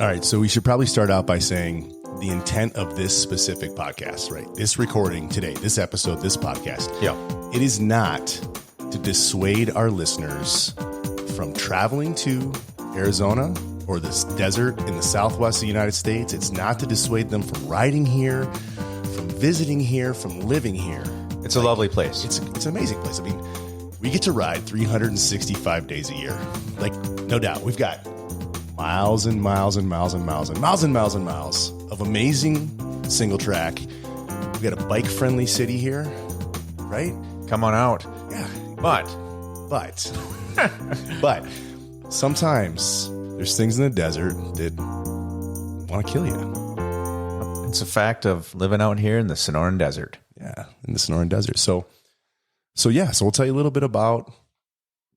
All right, so we should probably start out by saying the intent of this specific podcast, right? This recording today, this episode, this podcast. Yeah. It is not to dissuade our listeners from traveling to Arizona or this desert in the southwest of the United States. It's not to dissuade them from riding here, from visiting here, from living here. It's a lovely place. It's an amazing place. I mean, we get to ride 365 days a year. Like, no doubt. We've got miles and miles and miles and miles and miles and miles and miles of amazing single track. We've got a bike-friendly city here, right? Come on out. Yeah. But But sometimes there's things in the desert that want to kill you. It's a fact of living out here in the Sonoran Desert. Yeah, in the Sonoran Desert. So we'll tell you a little bit about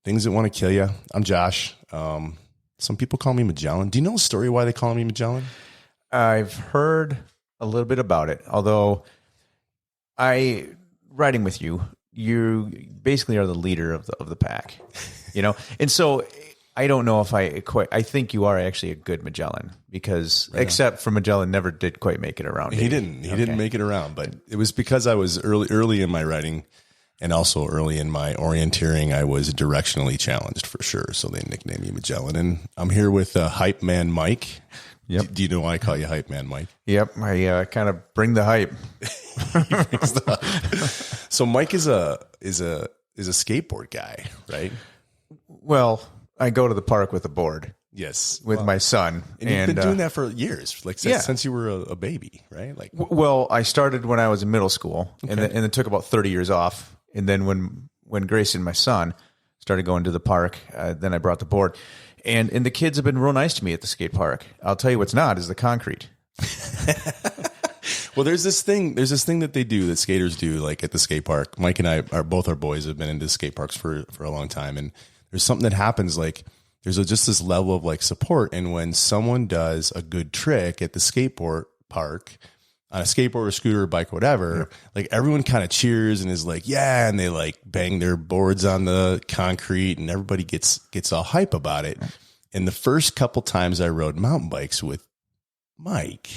things that want to kill you. I'm Josh. Some people call me Magellan. Do you know a story why they call me Magellan? I've heard a little bit about it, although riding with you basically are the leader of the pack, you know? And so I don't know if I think you are actually a good Magellan because except for Magellan never did quite make it around. He didn't make it around, but it was because I was early in my riding and also early in my orienteering. I was directionally challenged for sure. So they nicknamed me Magellan, and I'm here with Hype Man Mike. Yep. Do you know why I call you Hype Man Mike? Yep. I kind of bring the hype. So Mike is a skateboard guy, right? Well, I go to the park with a board. Yes, with my son, and you've been doing that for years, like since you were a baby, right? Like, well, I started when I was in middle school, and then took about 30 years off, and then when Grayson, my son, started going to the park, then I brought the board, and the kids have been real nice to me at the skate park. I'll tell you what's not is the concrete. Well, there's this thing that they do, that skaters do, like at the skate park. Mike and I both our boys have been into skate parks for a long time, and there's something that happens, like there's just this level of like support. And when someone does a good trick at the skateboard park on a skateboard or scooter or bike or whatever, like everyone kind of cheers and is like, yeah. And they like bang their boards on the concrete and everybody gets all hype about it. And the first couple times I rode mountain bikes with Mike,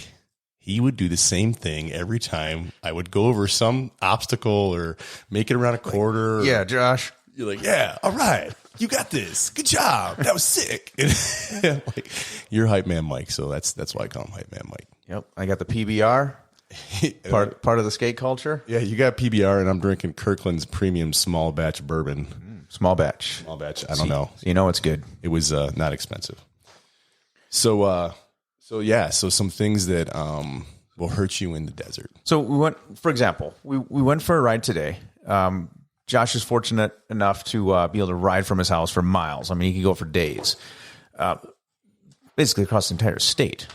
he would do the same thing every time I would go over some obstacle or make it around a corner. Yeah, Josh. You're like, yeah, all right. You got this. Good job. That was sick. And like, you're Hype Man Mike, so that's why I call him Hype Man Mike. Yep, I got the PBR, part of the skate culture. Yeah, you got PBR, and I'm drinking Kirkland's premium small batch bourbon. Small batch. I don't know. You know it's good. It was not expensive. So some things that will hurt you in the desert. So we went, for example, we went for a ride today. Josh is fortunate enough to be able to ride from his house for miles. I mean, he could go for days, basically across the entire state.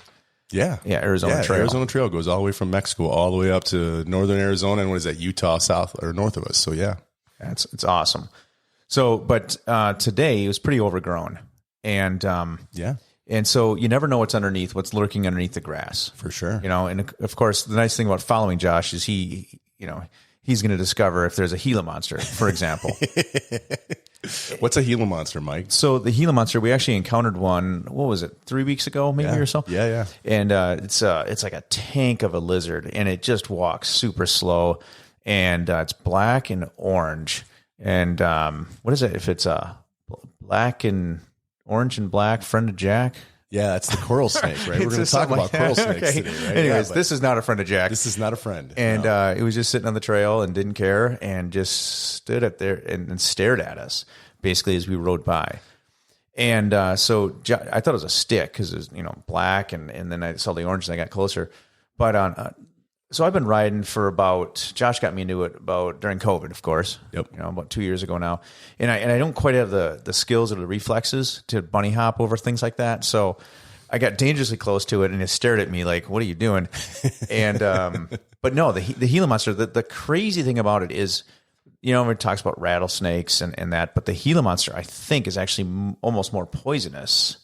Yeah. Arizona Trail. Arizona Trail goes all the way from Mexico all the way up to northern Arizona, and what is that, Utah, south or north of us. So yeah, it's awesome. So, but today it was pretty overgrown, and and so you never know what's lurking underneath the grass, for sure. You know, and of course, the nice thing about following Josh is he's going to discover if there's a Gila monster, for example. What's a Gila monster, Mike? So the Gila monster, we actually encountered one. What was it? 3 weeks ago, maybe or so. Yeah. And it's like a tank of a lizard, and it just walks super slow, and it's black and orange. And what is it? If it's black and orange and black, friend of Jack. Yeah, it's the coral snake, right? We're going to talk about coral snakes today, right? Anyways, this is not a friend of Jack. This is not a friend. And it was just sitting on the trail and didn't care and just stood up there and stared at us, basically, as we rode by. And so I thought it was a stick because it was, black, and then I saw the orange and I got closer. But so I've been riding for Josh got me into it during COVID, of course. Yep. About 2 years ago now. And I don't quite have the skills or the reflexes to bunny hop over things like that. So I got dangerously close to it, and it stared at me like, what are you doing? And, but no, the Gila monster, the crazy thing about it is, it talks about rattlesnakes and that, but the Gila monster, I think, is actually almost more poisonous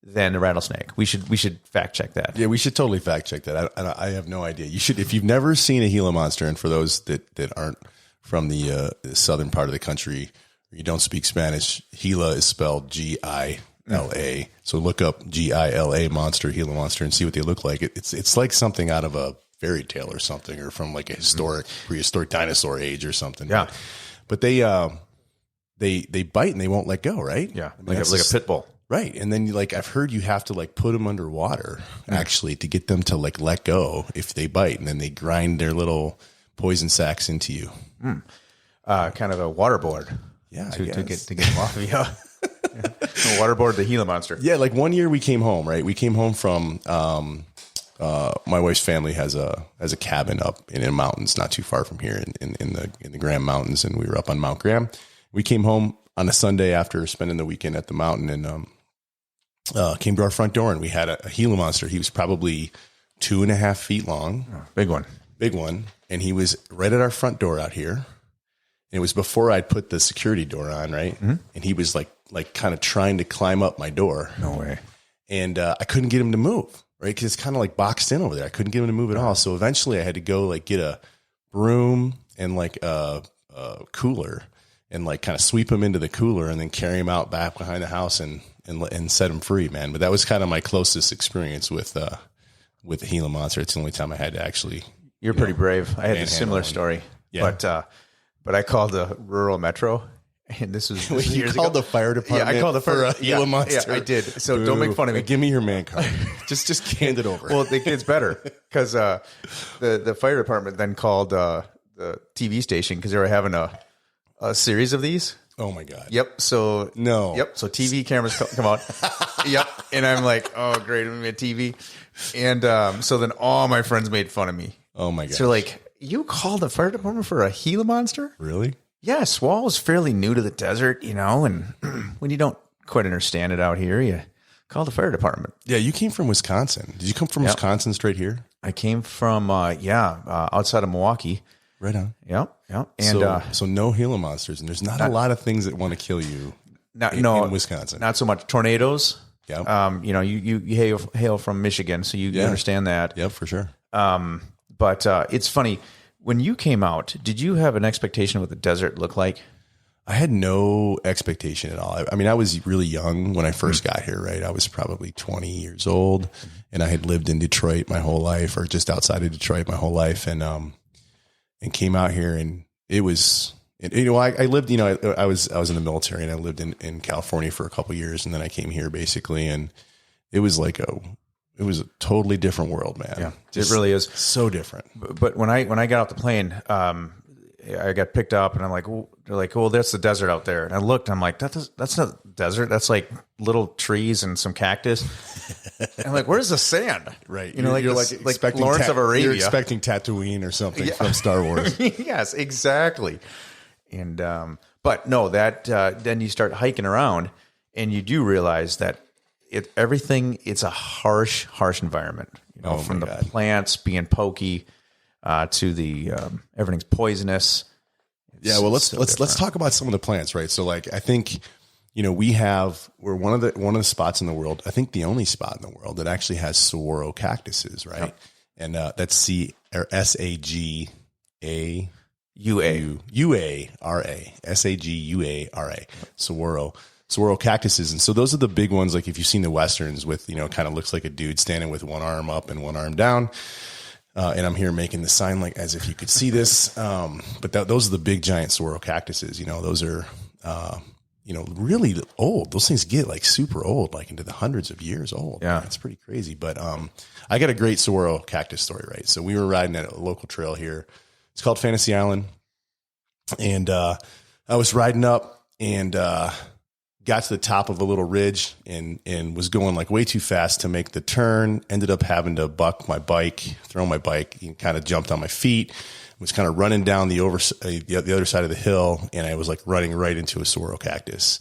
than the rattlesnake. We should fact check that. Yeah, we should totally fact check that. I have no idea. You should, if you've never seen a Gila monster, and for those that aren't from the southern part of the country, you don't speak Spanish, Gila is spelled Gila. Gila. So look up Gila monster, Gila monster, and see what they look like. It's like something out of a fairy tale or something, or from like a prehistoric dinosaur age or something. Yeah. But they bite and they won't let go, right? Yeah. I mean, like a pit bull. Right. And then like, I've heard you have to like put them underwater actually to get them to like let go if they bite, and then they grind their little poison sacs into you. Kind of a waterboard. Yeah. To get them off of you. Waterboard the Gila monster. Yeah. Like one year we came home, right? We came home from, my wife's family has a cabin up in the mountains, not too far from here in the Graham Mountains. And we were up on Mount Graham. We came home on a Sunday after spending the weekend at the mountain, and, came to our front door, and we had a Gila monster. He was probably 2.5 feet long. Oh, big one. And he was right at our front door out here. And it was before I'd put the security door on. Right. Mm-hmm. And he was like kind of trying to climb up my door. No way. And, I couldn't get him to move. Right. Cause it's kind of like boxed in over there. I couldn't get him to move at all. So eventually I had to go like get a broom and like a cooler and like kind of sweep him into the cooler and then carry him out back behind the house and set him free, man. But that was kind of my closest experience with the Gila monster. It's the only time I had to actually. You're pretty brave. I had a similar story, but I called the rural metro, and this was you called the fire department. Yeah, I called the fire Gila monster. Yeah, I did. So don't make fun of me. Give me your man card. just hand it over. Well, it's better because the fire department then called the TV station because they were having a series of these. Oh my God. Yep. So no. Yep. So TV cameras come out. Yep. And I'm like, oh great, I'm at TV. And so then all my friends made fun of me. Oh my God. So like, you called the fire department for a Gila monster? Really? Yeah. Swall is fairly new to the desert, and when you don't quite understand it out here, you call the fire department. Yeah. You came from Wisconsin. Did you come from Wisconsin straight here? I came from outside of Milwaukee. Right on. Yep. And so no Gila monsters, and there's not a lot of things that want to kill you in Wisconsin. Not so much tornadoes. Yeah. You hail from Michigan, so you understand that. Yep, for sure. But it's funny, when you came out, did you have an expectation of what the desert looked like? I had no expectation at all. I mean, I was really young when I first got here, right? I was probably 20 years old, and I had lived in Detroit my whole life, or just outside of Detroit my whole life, and came out here, and it was, I lived, I was in the military, and I lived in California for a couple of years, and then I came here basically, and it was like it was a totally different world, man. Yeah, it really is so different. But when I got off the plane, I got picked up, and I'm like, they're like, well, that's the desert out there. And I looked, I'm like, that's not desert. That's like little trees and some cactus. And I'm like, where's the sand? Right. You're like expecting Lawrence of Arabia. You're expecting Tatooine or something from Star Wars. Yes, exactly. And but no, that then you start hiking around, and you do realize that it's a harsh environment. From the plants being pokey to the everything's poisonous. Yeah, well, let's talk about some of the plants, right? So, like, I think we're one of the spots in the world. I think the only spot in the world that actually has saguaro cactuses, right? Yep. And that's SAGUARA, saguaro cactuses. And so those are the big ones. Like if you've seen the Westerns with, kind of looks like a dude standing with one arm up and one arm down. And I'm here making the sign like as if you could see this. But those are the big giant saguaro cactuses. Those are, really old. Those things get like super old, like into the hundreds of years old. Yeah. It's pretty crazy. But I got a great saguaro cactus story, right? So we were riding at a local trail here. It's called Fantasy Island. And I was riding up and got to the top of a little ridge and was going like way too fast to make the turn. Ended up having to buck my bike, throw my bike, and kind of jumped on my feet. Was kind of running down the other side of the hill, and I was like running right into a saguaro cactus.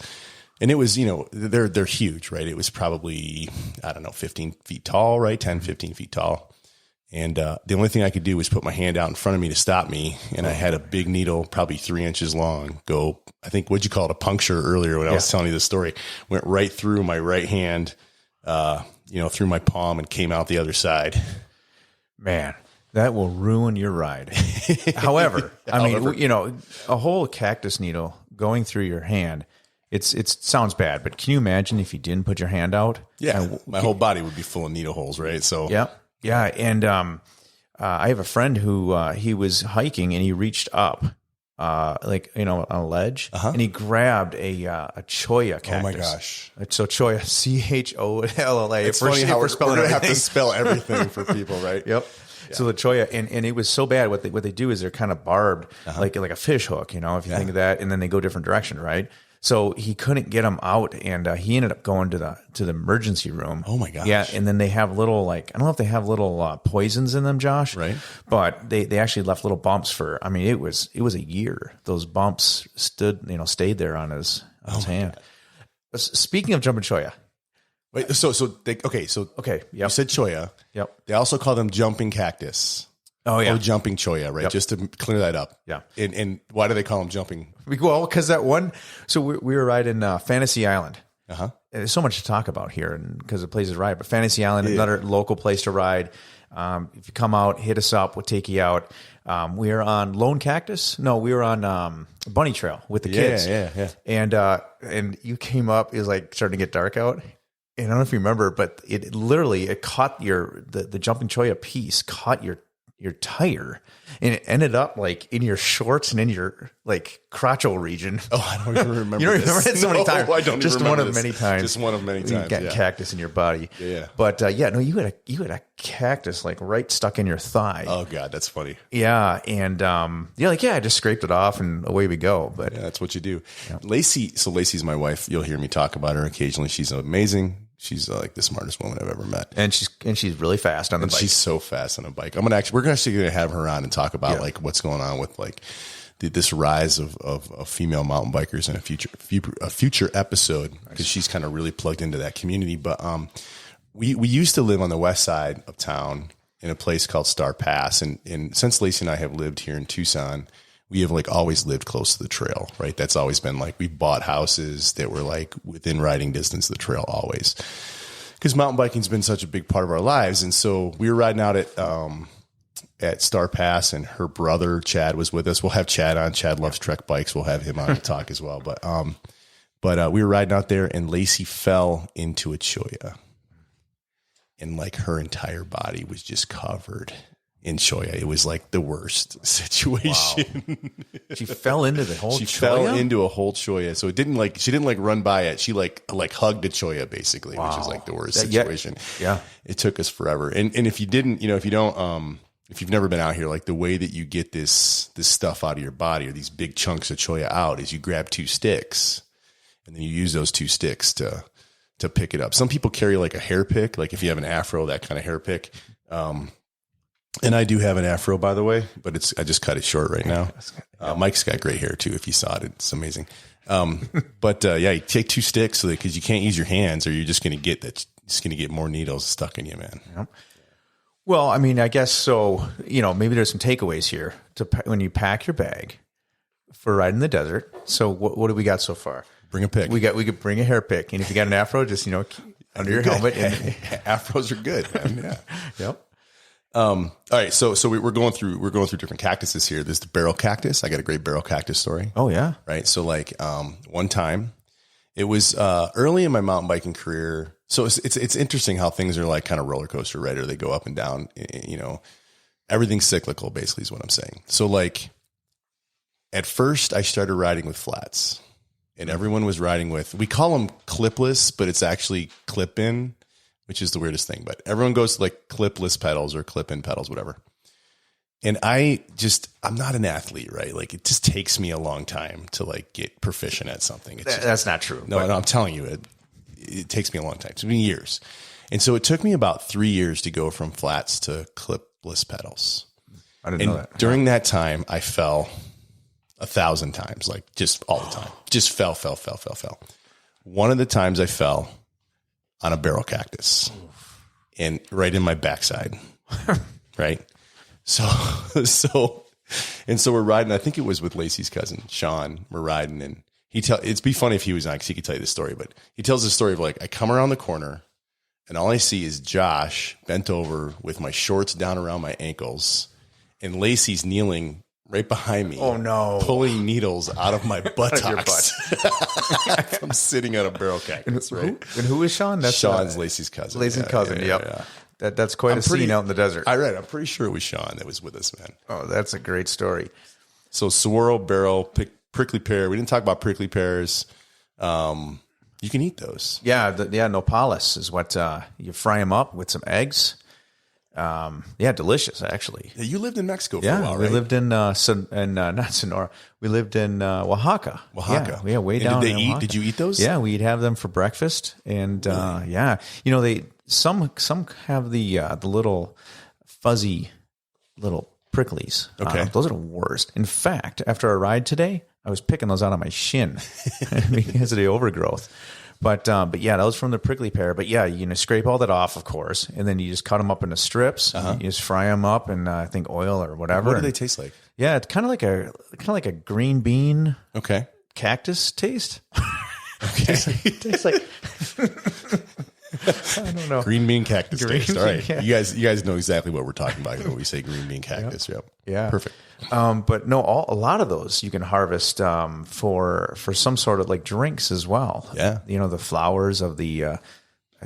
And it was, they're huge, right? It was probably, 15 feet tall, right? 10, 15 feet tall. And the only thing I could do was put my hand out in front of me to stop me. And I had a big needle, probably 3 inches long, go, I think, what'd you call it? A puncture earlier when I was telling you this story. Went right through my right hand, through my palm and came out the other side. Man, that will ruin your ride. However, I mean, a whole cactus needle going through your hand It sounds bad, but can you imagine if you didn't put your hand out? Yeah, my whole body would be full of needle holes, right? So yeah, and I have a friend who he was hiking and he reached up, on a ledge, and he grabbed a cholla cactus. Oh my gosh! So cholla, CHOLLA. It's funny how we're going to have to spell everything for people, right? Yep. Yeah. So the cholla, and it was so bad. What they do is they're kind of barbed, like a fish hook, if you think of that, and then they go different direction, right? So he couldn't get them out, and he ended up going to the emergency room. Oh my gosh! Yeah, and then they have little I don't know if they have little poisons in them, Josh. Right. But they actually left little bumps for. I mean, it was a year. Those bumps stayed there on his hand. God. Speaking of jumping cholla. Wait, okay. Yep. You said cholla. Yep. They also call them jumping cactus. Oh yeah. Or jumping cholla, right? Yep. Just to clear that up. Yeah. And why do they call them jumping? Well, because that one. So we were riding Fantasy Island. Uh-huh. There's so much to talk about here, and because the place is ride. But Fantasy Island, another local place to ride. If you come out, hit us up. We'll take you out. We are on Lone Cactus. No, we were on Bunny Trail with the kids. Yeah. And you came up. It was like starting to get dark out. And I don't know if you remember, but it caught the jumping cholla piece caught your tire, and it ended up like in your shorts and in your like crotchal region. Oh, I don't even remember. You don't remember it so many times. I don't Just even remember one of many times. Just one of many times. You got cactus in your body. Yeah. But you had a cactus like right stuck in your thigh. Oh God, that's funny. Yeah, and I just scraped it off and away we go. But yeah, that's what you do. Yeah. Lacey's my wife. You'll hear me talk about her occasionally. She's amazing. She's like the smartest woman I've ever met, and she's really fast on the bike. She's so fast on a bike. We're actually going to have her on and talk about like what's going on with like this rise of female mountain bikers in a future episode, because she's kind of really plugged into that community. But we used to live on the west side of town in a place called Star Pass, and since Lacey and I have lived here in Tucson, we have like always lived close to the trail, right? That's always been like, we bought houses that were like within riding distance of the trail always, because mountain biking's been such a big part of our lives. And so we were riding out at Star Pass, and her brother Chad was with us. We'll have Chad on. Chad loves Trek bikes. We'll have him on to talk as well. But we were riding out there, and Lacey fell into a cholla, and like her entire body was just covered in cholla. It was like the worst situation. Wow. She fell into the whole cholla? She fell into a whole cholla. So she didn't run by it. She like hugged a cholla basically, which is like the worst situation. Yeah. It took us forever. And if you didn't, if you've never been out here, like the way that you get this stuff out of your body, or these big chunks of cholla out, is you grab 2 sticks, and then you use those 2 sticks to pick it up. Some people carry like a hair pick, like if you have an afro, that kind of hair pick. And I do have an afro, by the way, but I just cut it short right now. Mike's got great hair too. If you saw it, it's amazing. You take 2 sticks because you can't use your hands, or you're just going to get more needles stuck in you, man. Yep. Well, I mean, I guess so. Maybe there's some takeaways here when you pack your bag for riding the desert. So what do we got so far? Bring a pick. We could bring a hair pick, and if you got an afro, just under your helmet. Afros are good, man. Yeah. Yep. All right. So we're going through different cactuses here. There's the barrel cactus. I got a great barrel cactus story. Oh yeah. Right. So like, one time it was, early in my mountain biking career. So it's interesting how things are like kind of roller coaster, right? Or they go up and down, everything's cyclical basically is what I'm saying. So like at first I started riding with flats, and everyone was riding with, we call them clipless, but it's actually clip in, which is the weirdest thing, but everyone goes to like clipless pedals or clip-in pedals, whatever. And I'm not an athlete, right? Like it just takes me a long time to like get proficient at something. That's not true. No, I'm telling you, it takes me a long time. It's been years. And so it took me about 3 years to go from flats to clipless pedals. I didn't know that. During that time, I fell 1,000 times, like just all the time. Just fell. One of the times I fell on a barrel cactus, and right in my backside. Right. So we're riding. I think it was with Lacey's cousin, Sean. We're riding, and it'd be funny if he was on, cause he could tell you the story, but he tells the story of like, I come around the corner, and all I see is Josh bent over with my shorts down around my ankles, and Lacey's kneeling right behind me. Oh no! Pulling needles out of my buttocks. I'm sitting on a barrel cactus, right? Who is Sean? That's Sean's Lacey's cousin. Lacey's cousin. Yep. That's quite a scene out in the desert. I'm pretty sure it was Sean that was with us, man. Oh, that's a great story. So saguaro, barrel, prickly pear. We didn't talk about prickly pears. You can eat those. Yeah, nopales is what you fry them up with some eggs. Delicious actually. Yeah, you lived in Mexico for a while, right? We lived in not Sonora. We lived in Oaxaca. Yeah, way down. Did they eat? Did you eat those? Yeah, we'd have them for breakfast, and they some have the little fuzzy little pricklies. Okay, those are the worst. In fact, after our ride today, I was picking those out of my shin because of the overgrowth. But yeah, that was from the prickly pear. But yeah, scrape all that off, of course, and then you just cut them up into strips. You just fry them up in I think oil or whatever. What do they taste like? Yeah, it's kind of like a green bean. Okay. Cactus taste. Okay. Tastes like I don't know. Green bean cactus taste. All right. Yeah. You guys know exactly what we're talking about when we say green bean cactus. Yep. Yeah. Perfect. But no, a lot of those you can harvest for some sort of like drinks as well. Yeah. The flowers of the I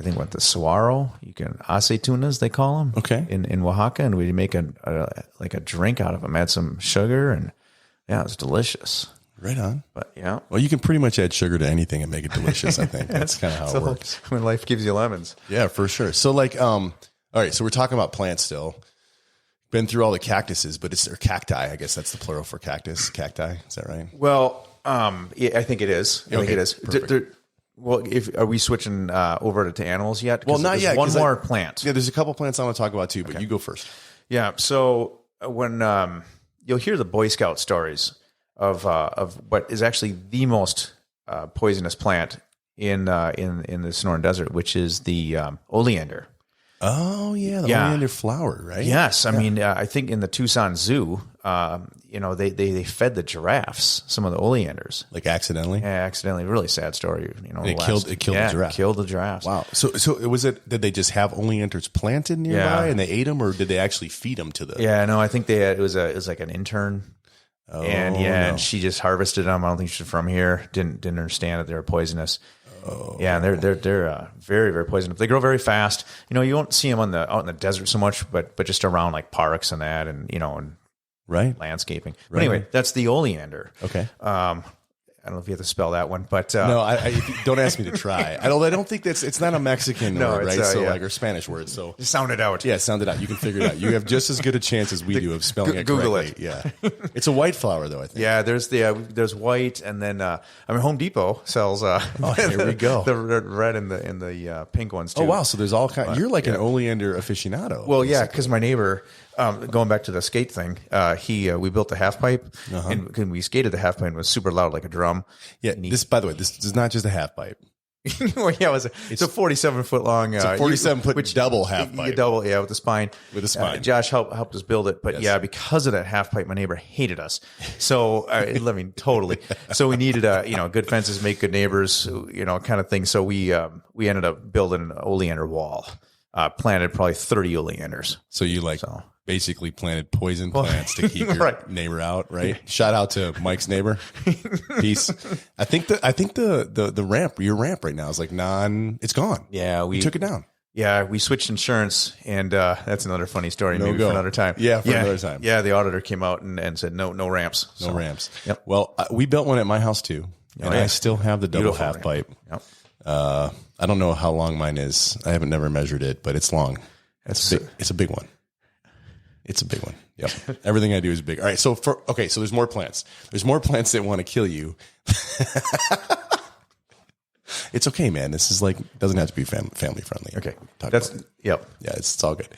think the saguaro, you can aceitunas they call them. Okay. In Oaxaca, and we make a drink out of them. Add some sugar, and yeah, it's delicious. Right on. But yeah. Well, you can pretty much add sugar to anything and make it delicious, I think. That's kind of how it works. When life gives you lemons. Yeah, for sure. So all right, so we're talking about plants still. Been through all the cactuses, but or cacti, I guess that's the plural for cactus. Cacti, is that right? Well, yeah, I think it is. I think it is. Well, are we switching over to animals yet? Well, not yet. One more plant. Yeah, there's a couple plants I want to talk about too, but you go first. Yeah. So when you'll hear the Boy Scout stories of what is actually the most poisonous plant in the Sonoran Desert, which is the oleander. Oh yeah, the oleander flower, right? Yes, I mean I think in the Tucson Zoo, they fed the giraffes some of the oleanders, like accidentally. Yeah, accidentally. Really sad story. It killed the giraffe. Killed the giraffes. Wow. So was it? Did they just have oleanders planted nearby and they ate them, or did they actually feed them to the? Yeah, no, I think it was like an intern. Oh, and she just harvested them. I don't think she's from here. Didn't understand that they were poisonous. Oh. Yeah, and they're very, very poisonous. They grow very fast. You won't see them out in the desert so much, but just around like parks and that, and and right landscaping. But anyway, that's the oleander. Okay. I don't know if you have to spell that one, but no, I don't ask me to try. I don't think it's not a Mexican word, right? So or Spanish word. So just sound it out. Yeah, sound it out. You can figure it out. You have just as good a chance as we do of spelling it Google correctly. It. Yeah, it's a white flower though. I think. Yeah, there's white, and then Home Depot sells. Here we go. The red and the pink ones too. Oh wow! So there's all kinds. You're like an oleander aficionado. Well, yeah, because my neighbor. Going back to the skate thing, we built the half pipe, and when we skated the half pipe, it was super loud like a drum. Yeah, by the way, this is not just a half pipe. Well, yeah, it's a 47-foot long. It's a 47-foot double half pipe. Double, yeah, with the spine. With the spine. Josh helped us build it, but yeah, because of that half pipe, my neighbor hated us. So I mean, totally. So we needed good fences, make good neighbors, kind of thing. So we ended up building an oleander wall. Planted probably 30 oleanders. So you basically planted poison plants to keep your neighbor out, right? Shout out to Mike's neighbor. Peace. I think the ramp, your ramp right now is it's gone. Yeah, we took it down. Yeah, we switched insurance, and that's another funny story. Maybe for another time. Yeah, another time. Yeah, the auditor came out and said no ramps. No ramps. Yep. Well, we built one at my house too, and I still have the double half ramp. pipe. Yep. I don't know how long mine is. I haven't never measured it, but it's long. It's a big one. It's a big one. Yep. Everything I do is big. All right. So so there's more plants. There's more plants that want to kill you. It's okay, man. This is doesn't have to be family friendly. Okay. Yep. Yeah. It's all good.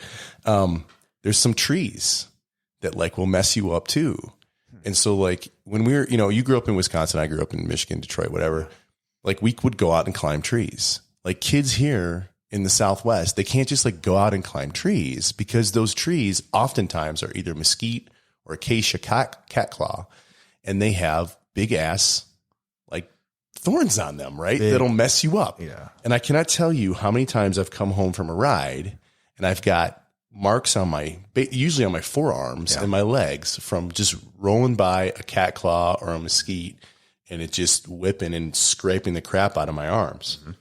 There's some trees that will mess you up too. And so when we were, you grew up in Wisconsin, I grew up in Michigan, Detroit, whatever. We would go out and climb trees. Kids here in the Southwest, they can't just go out and climb trees because those trees oftentimes are either mesquite or acacia catclaw, and they have big ass thorns on them, right? That'll mess you up. Yeah. And I cannot tell you how many times I've come home from a ride and I've got marks on usually on my forearms and my legs from just rolling by a cat claw or a mesquite, and it just whipping and scraping the crap out of my arms. Mm-hmm.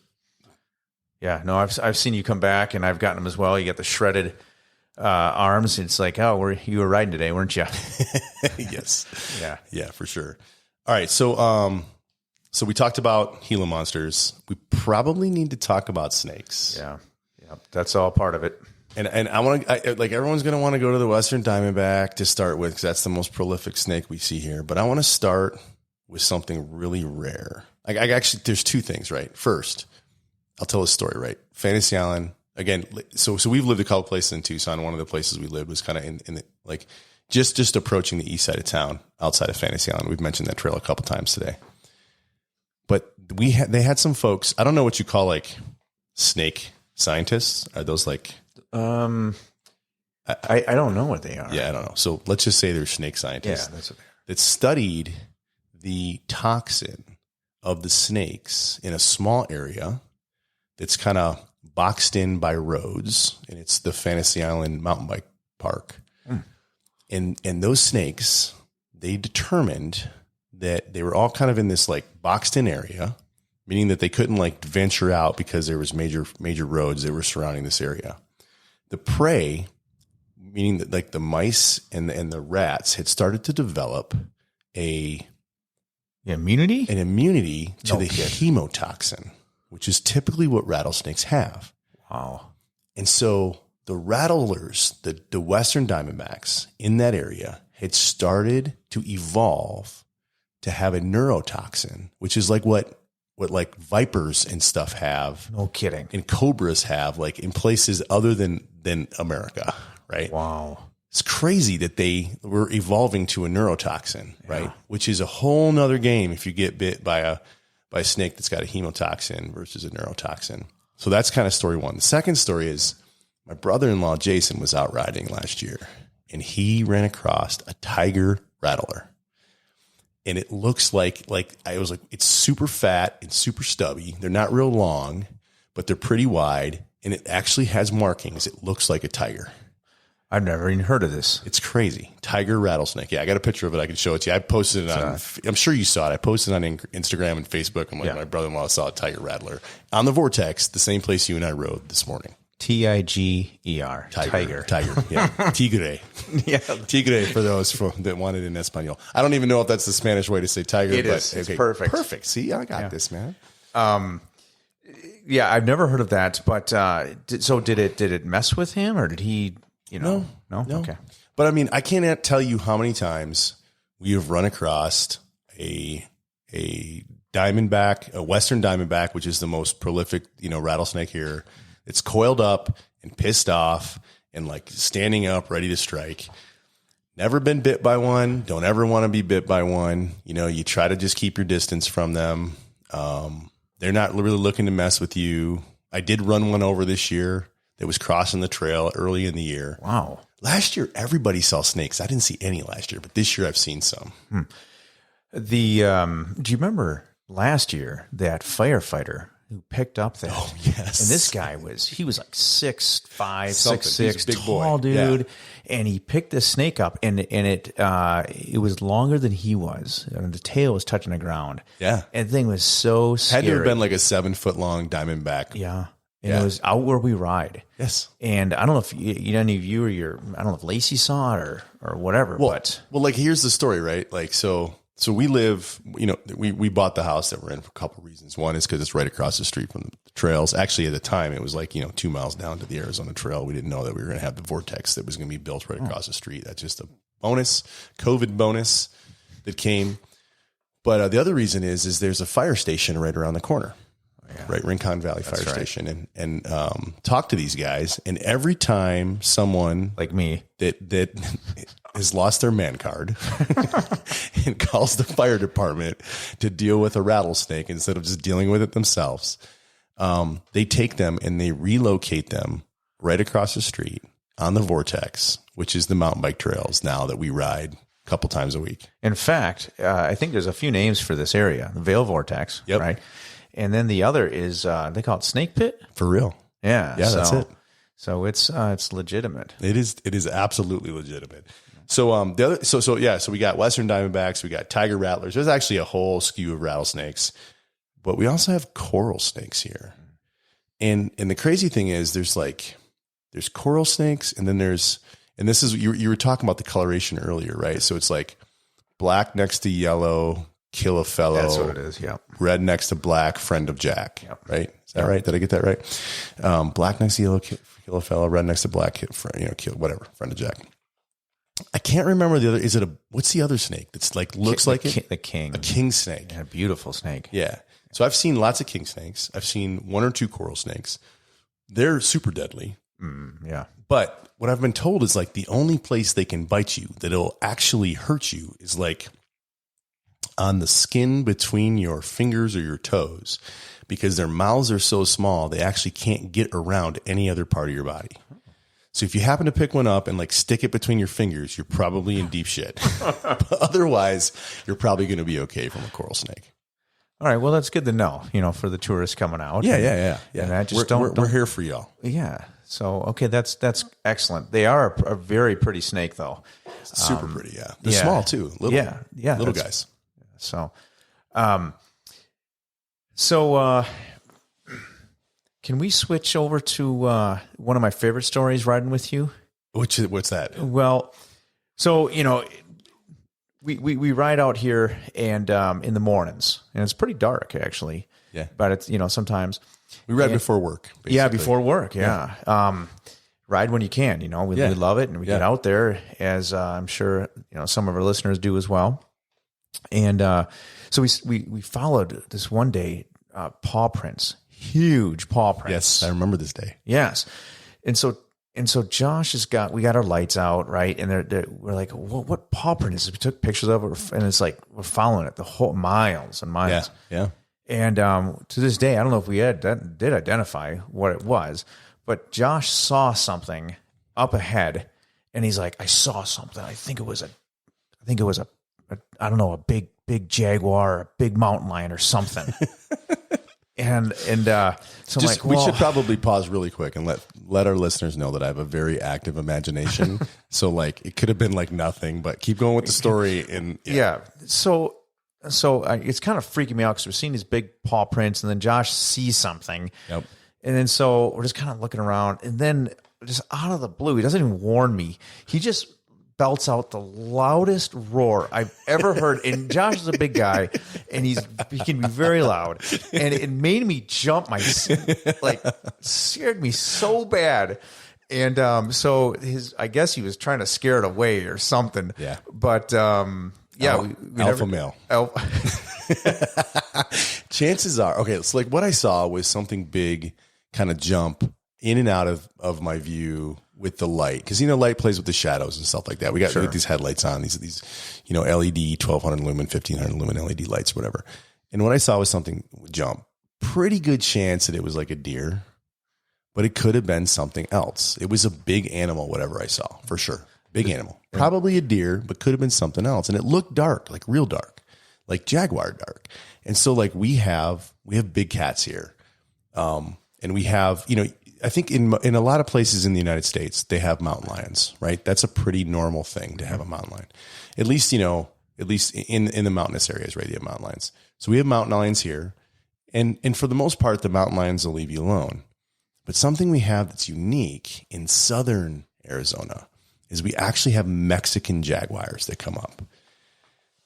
Yeah, no, I've seen you come back, and I've gotten them as well. You got the shredded arms. It's like, oh, you were riding today, weren't you? Yes. Yeah, for sure. All right, so we talked about Gila monsters. We probably need to talk about snakes. Yeah, that's all part of it. And I want to, like, everyone's going to want to go to the Western Diamondback to start with, because that's the most prolific snake we see here. But I want to start with something really rare. I actually, there's two things, right? First, I'll tell a story, right? Fantasy Island, again, so we've lived a couple places in Tucson. One of the places we lived was kind of in the, like, just approaching the east side of town, outside of Fantasy Island. We've mentioned that trail a couple times today. But they had some folks, I don't know what you call, like, snake scientists. Are those like... I don't know what they are. Yeah, I don't know. So let's just say they're snake scientists. Yeah, that's what they are. That studied the toxin of the snakes in a small area that's kind of boxed in by roads, and it's the Fantasy Island mountain bike park. And those snakes, they determined that they were all kind of in this like boxed in area, meaning that they couldn't like venture out because there was major roads that were surrounding this area. The prey, meaning that like the mice and the rats, had started to develop an immunity to the hemotoxin, which is typically what rattlesnakes have. Wow. And so the rattlers, the Western Diamondbacks in that area, had started to evolve to have a neurotoxin, which is like what like vipers and stuff have. No kidding. And cobras have, like, in places other than America, right? Wow. It's crazy that they were evolving to a neurotoxin, right? Which is a whole nother game if you get bit by a snake that's got a hemotoxin versus a neurotoxin. So that's kind of story one. The second story is my brother-in-law, Jason, was out riding last year, and he ran across a tiger rattler. And it looks like I was like, it's super fat and super stubby. They're not real long, but they're pretty wide. And it actually has markings. It looks like a tiger. I've never even heard of this. It's crazy. Tiger rattlesnake. Yeah, I got a picture of it. I can show it to you. I posted it on, I'm sure you saw it. I posted it on Instagram and Facebook. I'm like, my brother-in-law saw a tiger rattler on the Vortex, the same place you and I rode this morning. Tiger. Tiger. Yeah. Tigre. Yeah. Tigre for those that want it in Espanol. I don't even know if that's the Spanish way to say tiger. It is. It's perfect. Perfect. See, I got this, man. Yeah, I've never heard of that. But so did it mess with him, or did he? No. Okay. But I mean, I can't tell you how many times we have run across a diamondback, a Western diamondback, which is the most prolific, rattlesnake here. It's coiled up and pissed off and like standing up, ready to strike. Never been bit by one. Don't ever want to be bit by one. You try to just keep your distance from them. They're not really looking to mess with you. I did run one over this year that was crossing the trail early in the year. Wow. Last year, everybody saw snakes. I didn't see any last year, but this year I've seen some. Do you remember last year that firefighter who picked up that? Oh, yes. And this guy he was like 6'5", 6'6", big tall boy. dude. Yeah. And he picked this snake up, and it was longer than he was. And the tail was touching the ground. Yeah. And the thing was so scary. Had to have been like a 7-foot-long diamondback. Yeah. And it was out where we ride. Yes. And I don't know if any of you or I don't know if Lacey saw it or whatever. Well, like, here's the story, right? Like, so we live, we bought the house that we're in for a couple of reasons. One is because it's right across the street from the trails. Actually, at the time, it was like, 2 miles down to the Arizona Trail. We didn't know that we were going to have the Vortex that was going to be built right across the street. That's just a bonus, COVID bonus that came. But the other reason is there's a fire station right around the corner. Yeah. Right, Rincon Valley Fire Station, and talk to these guys. And every time someone like me that has lost their man card and calls the fire department to deal with a rattlesnake instead of just dealing with it themselves, they take them and they relocate them right across the street on the Vortex, which is the mountain bike trails now that we ride a couple times a week. In fact, I think there's a few names for this area: the Vail Vortex, right? And then the other is they call it Snake Pit. For real. Yeah. Yeah, that's it. So it's legitimate. It is absolutely legitimate. So so we got Western Diamondbacks, we got tiger rattlers. There's actually a whole skew of rattlesnakes, but we also have coral snakes here. And the crazy thing is there's coral snakes, and then and this is, you were talking about the coloration earlier, right? So it's like black next to yellow, kill a fellow. That's what it is. Yeah. Red next to black, friend of Jack. Yep. Right? Is that right? Did I get that right? Black next to yellow, kill a fellow. Red next to black, kill whatever, friend of Jack. I can't remember the other. What's the other snake that's looks like it? The king. A king snake. Yeah, a beautiful snake. Yeah. So I've seen lots of king snakes. I've seen one or two coral snakes. They're super deadly. Yeah. But what I've been told is the only place they can bite you that it'll actually hurt you is on the skin between your fingers or your toes, because their mouths are so small, they actually can't get around any other part of your body. So if you happen to pick one up and stick it between your fingers, you're probably in deep shit. But otherwise, you're probably going to be okay from a coral snake. All right. Well, that's good to know, for the tourists coming out. Yeah. And I just we're here for y'all. Yeah. So, okay. That's excellent. They are a very pretty snake though. Super pretty. Yeah. They're small too. Little, yeah. Little guys. So, can we switch over to one of my favorite stories riding with you? What's that? Well, so, we ride out here and in the mornings, and it's pretty dark actually. Yeah. But it's, sometimes we ride before work. Basically. Yeah, before work. Yeah. Ride when you can, we love it, and we get out there, as I'm sure, some of our listeners do as well. And so we followed this one day, paw prints, huge paw prints. Yes, I remember this day. Yes. And so Josh we got our lights out, right? And we're like, what paw print is this? We took pictures of it, and it's we're following it the whole miles and miles. Yeah. And to this day, I don't know if we did identify what it was, but Josh saw something up ahead, and he's like, I saw something. I think it was a I don't know, a big jaguar, a big mountain lion or something. And so I'm like, we should probably pause really quick and let our listeners know that I have a very active imagination. So it could have been nothing, but keep going with the story. And So it's kind of freaking me out because we're seeing these big paw prints, and then Josh sees something. Yep. And then so we're just kind of looking around, and then just out of the blue, he doesn't even warn me. He just belts out the loudest roar I've ever heard. And Josh is a big guy, and he can be very loud. And it made me jump scared me so bad. And I guess he was trying to scare it away or something. Yeah. But alpha male. Chances are, okay, so what I saw was something big kind of jump in and out of my view with the light, because light plays with the shadows and stuff like that. We got these headlights on, these LED 1200 lumen, 1500 lumen LED lights, whatever. And what I saw was something jump. Pretty good chance that it was a deer, but it could have been something else. It was a big animal, whatever I saw, for sure. Big animal, probably a deer, but could have been something else. And it looked dark, real dark, jaguar dark. And so we have big cats here, and we have I think in a lot of places in the United States, they have mountain lions, right? That's a pretty normal thing to have a mountain lion. At least in the mountainous areas, right? They have mountain lions. So we have mountain lions here. And for the most part, the mountain lions will leave you alone. But something we have that's unique in southern Arizona is we actually have Mexican jaguars that come up.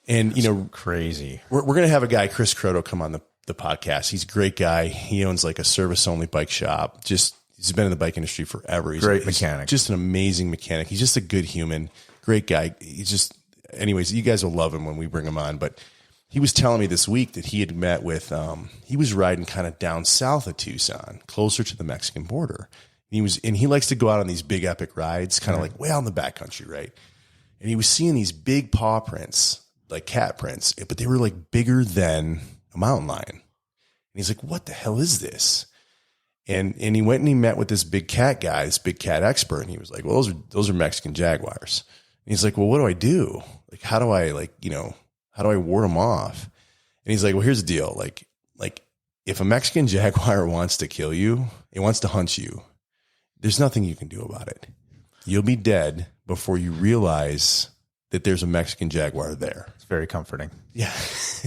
And, that's crazy. We're going to have a guy, Chris Croto, come on the podcast. He's a great guy. He owns a service-only bike shop. He's been in the bike industry forever. He's great mechanic. Just an amazing mechanic. He's just a good human, great guy. Anyways, you guys will love him when we bring him on. But he was telling me this week that he had met with, he was riding kind of down south of Tucson, closer to the Mexican border. And he likes to go out on these big epic rides, kind of way out in the backcountry, right? And he was seeing these big paw prints, cat prints, but they were bigger than a mountain lion. And he's like, what the hell is this? And he went and he met with this big cat guy, this big cat expert. And he was like, well, those are Mexican jaguars. And he's like, well, what do I do? How do I how do I ward them off? And he's like, well, here's the deal. If a Mexican jaguar wants to kill you, it wants to hunt you. there's nothing you can do about it. You'll be dead before you realize that there's a Mexican jaguar there. It's very comforting. Yeah.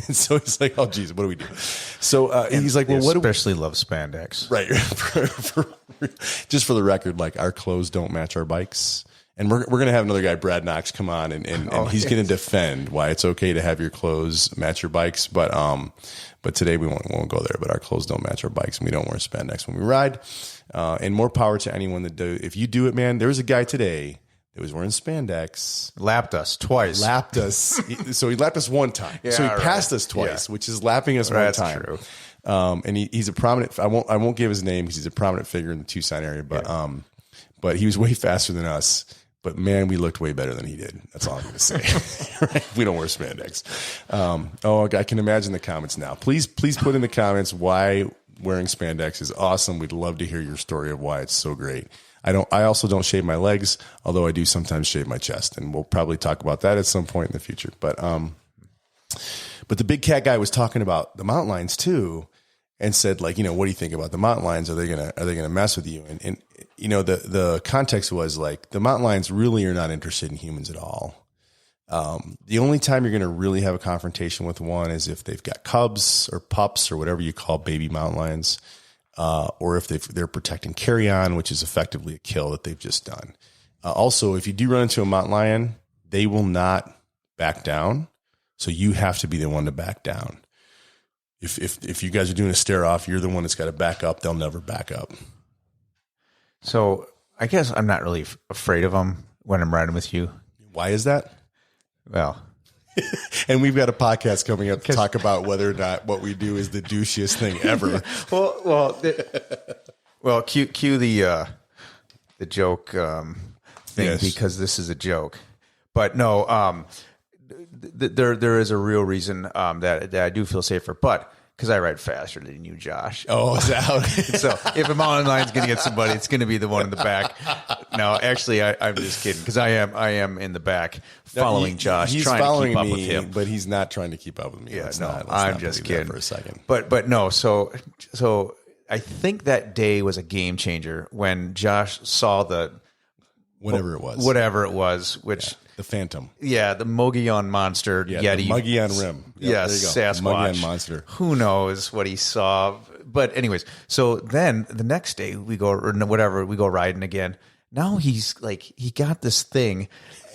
And so he's like, oh, geez, what do we do? So he's like, well, what do we... Especially love spandex. Right. Just for the record, like our clothes don't match our bikes. And we're going to have another guy, Brad Knox, come on and he's going to defend why it's okay to have your clothes match your bikes. But today we won't go there, but our clothes don't match our bikes and we don't wear spandex when we ride. And more power to anyone that do. If you do it, man, there was a guy today that was wearing spandex. Lapped us twice. Lapped us. So he lapped us one time. Yeah, so he passed us twice, which is lapping us one time. True. And he's a prominent, I won't give his name because he's a prominent figure in the Tucson area, but he was way faster than us. But man, we looked way better than he did. That's all I'm going to say. Right? We don't wear spandex. I can imagine the comments now. Please put in the comments why wearing spandex is awesome. We'd love to hear your story of why it's so great. I also don't shave my legs, although I do sometimes shave my chest, and we'll probably talk about that at some point in the future. But the big cat guy was talking about the mountain lions too, and said, like, what do you think about the mountain lions? Are they gonna mess with you? And the context was like the mountain lions really are not interested in humans at all. The only time you're going to really have a confrontation with one is if they've got cubs or pups or whatever you call baby mountain lions, or if they're protecting carrion, which is effectively a kill that they've just done. Also, if you do run into a mountain lion, they will not back down. So you have to be the one to back down. If you guys are doing a stare off, you're the one that's got to back up. They'll never back up. So I guess I'm not really afraid of them when I'm riding with you. Why is that? Well, and we've got a podcast coming up to talk about whether or not what we do is the douchiest thing ever. Cue the joke thing, because this is a joke. But no, there is a real reason that I do feel safer, but because I ride faster than you, Josh. Oh, is that how So if a mountain lion's going to get somebody, it's going to be the one in the back. No, actually, I'm just kidding, because I am in the back following Josh, he's trying following to keep up me, with him. But he's not trying to keep up with me. Yeah, let's I'm not just kidding for a second. But no, so I think that day was a game changer when Josh saw the whatever it was, which. Yeah. The Phantom. Yeah, the Mogollon monster. Yeah, the Mogollon rim. Yes, Sasquatch. Mogollon monster. Who knows what he saw? But anyways, so then the next day we go riding again. Now he got this thing.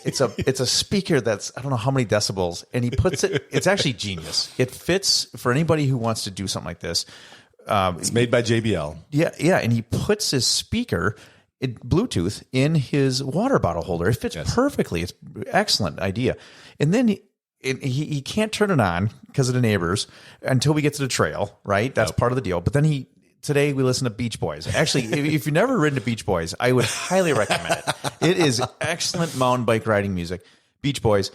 It's a speaker that's, I don't know how many decibels, and he puts it. It's actually genius. It fits for anybody who wants to do something like this. It's made by JBL. Yeah, and he puts his speaker Bluetooth in his water bottle holder. It fits perfectly. It's an excellent idea. And then he can't turn it on because of the neighbors until we get to the trail, right? That's part of the deal. But then today we listen to Beach Boys. Actually, if you've never ridden to Beach Boys, I would highly recommend it. It is excellent mountain bike riding music, Beach Boys.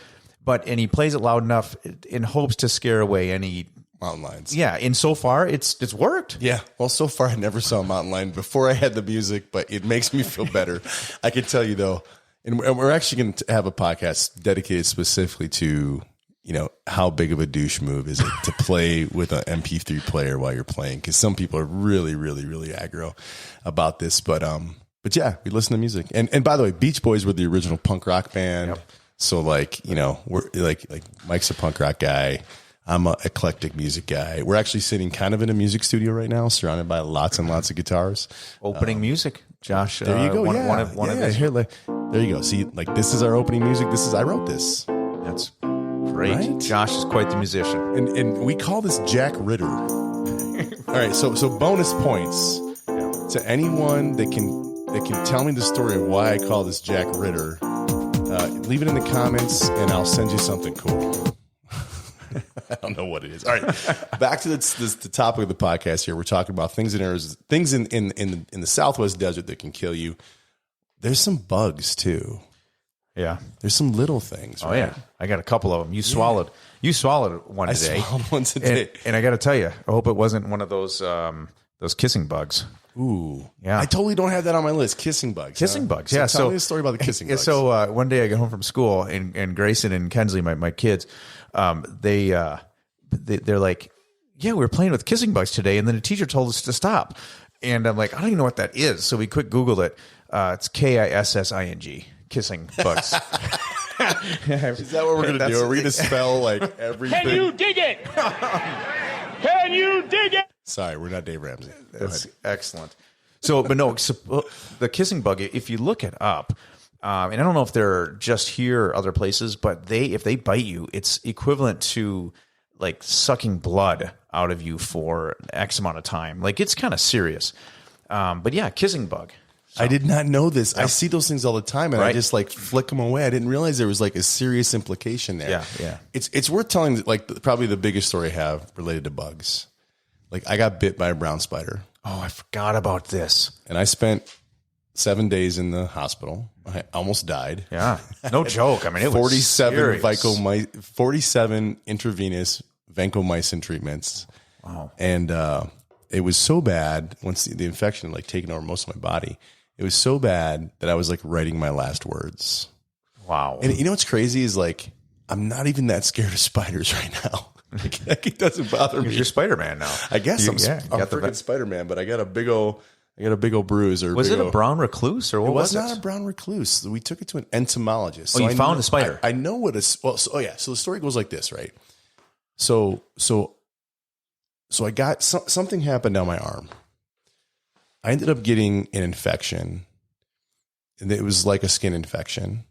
And he plays it loud enough in hopes to scare away any mountain lions. Yeah, and so far it's worked. Yeah. Well, so far I never saw a mountain lion before I had the music, but it makes me feel better. I can tell you though, and we're actually going to have a podcast dedicated specifically to, how big of a douche move is it to play with an MP3 player while you're playing, because some people are really, really, really aggro about this. But yeah, we listen to music. And by the way, Beach Boys were the original punk rock band. Yep. So we're like Mike's a punk rock guy. I'm an eclectic music guy. We're actually sitting kind of in a music studio right now, surrounded by lots and lots of guitars. Opening music, Josh. There you go. One of these. There you go. See, this is our opening music. I wrote this. That's great. Right? Josh is quite the musician, and we call this Jack Ritter. All right, so bonus points to anyone that can tell me the story of why I call this Jack Ritter. Leave it in the comments, and I'll send you something cool. I don't know what it is. All right, back to the topic of the podcast here. We're talking about things in the Southwest desert that can kill you. There's some bugs too. Yeah, there's some little things. Oh yeah, I got a couple of them. You swallowed one today. I swallowed one today, and I got to tell you, I hope it wasn't one of those kissing bugs. Ooh, yeah. I totally don't have that on my list. Kissing bugs. Bugs. Yeah. So tell me a story about the kissing bugs. So one day I get home from school, and Grayson and Kensley, my kids, they're like, yeah, we were playing with kissing bugs today, and then the teacher told us to stop. And I'm like, I don't even know what that is. So we quick Googled it. It's KISSING, kissing bugs. Is that what we're going to do? Are we going to spell like everything? Can you dig it? Can you dig it? Sorry, we're not Dave Ramsey. That's excellent. So, but no, the kissing bug, if you look it up, and I don't know if they're just here or other places, but if they bite you, it's equivalent to like sucking blood out of you for X amount of time. Like it's kind of serious. But yeah, kissing bug. So, I did not know this. I see those things all the time, and right? I just like flick them away. I didn't realize there was like a serious implication there. Yeah. It's worth telling. Like probably the biggest story I have related to bugs. Like I got bit by a brown spider. Oh, I forgot about this. And I spent 7 days in the hospital. I almost died. Yeah, no joke. I mean, it was 47 intravenous vancomycin treatments. Wow. And it was so bad once the infection had like taken over most of my body. It was so bad that I was like writing my last words. Wow. And you know what's crazy is like I'm not even that scared of spiders right now. Like, it doesn't bother me. You're Spider-Man now. I guess I'm freaking Spider-Man, but I got a big old bruise. Was it a brown recluse or what was it? It was not a brown recluse. We took it to an entomologist. Oh, so you found the spider. I know what it's. Well, so the story goes like this, right? So I got something happened on my arm. I ended up getting an infection, and it was like a skin infection.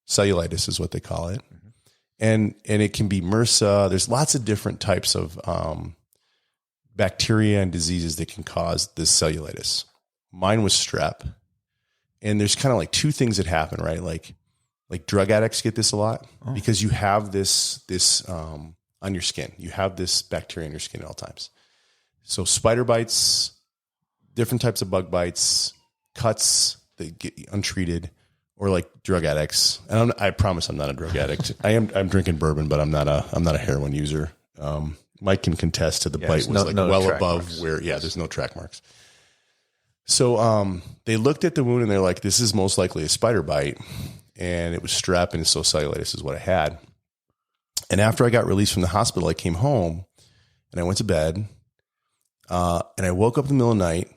Cellulitis is what they call it. And it can be MRSA. There's lots of different types of bacteria and diseases that can cause this cellulitis. Mine was strep. And there's kind of like two things that happen, right? Like drug addicts get this a lot because you have this on your skin. You have this bacteria in your skin at all times. So spider bites, different types of bug bites, cuts that get untreated. Or like drug addicts, and I promise I'm not a drug addict. I'm drinking bourbon, but I'm not a heroin user. Mike can contest to the bite was well above marks. Where there's no track marks. So they looked at the wound and they're like, this is most likely a spider bite, and it was strep, and so cellulitis is what I had. And after I got released from the hospital, I came home and I went to bed, and I woke up in the middle of the night.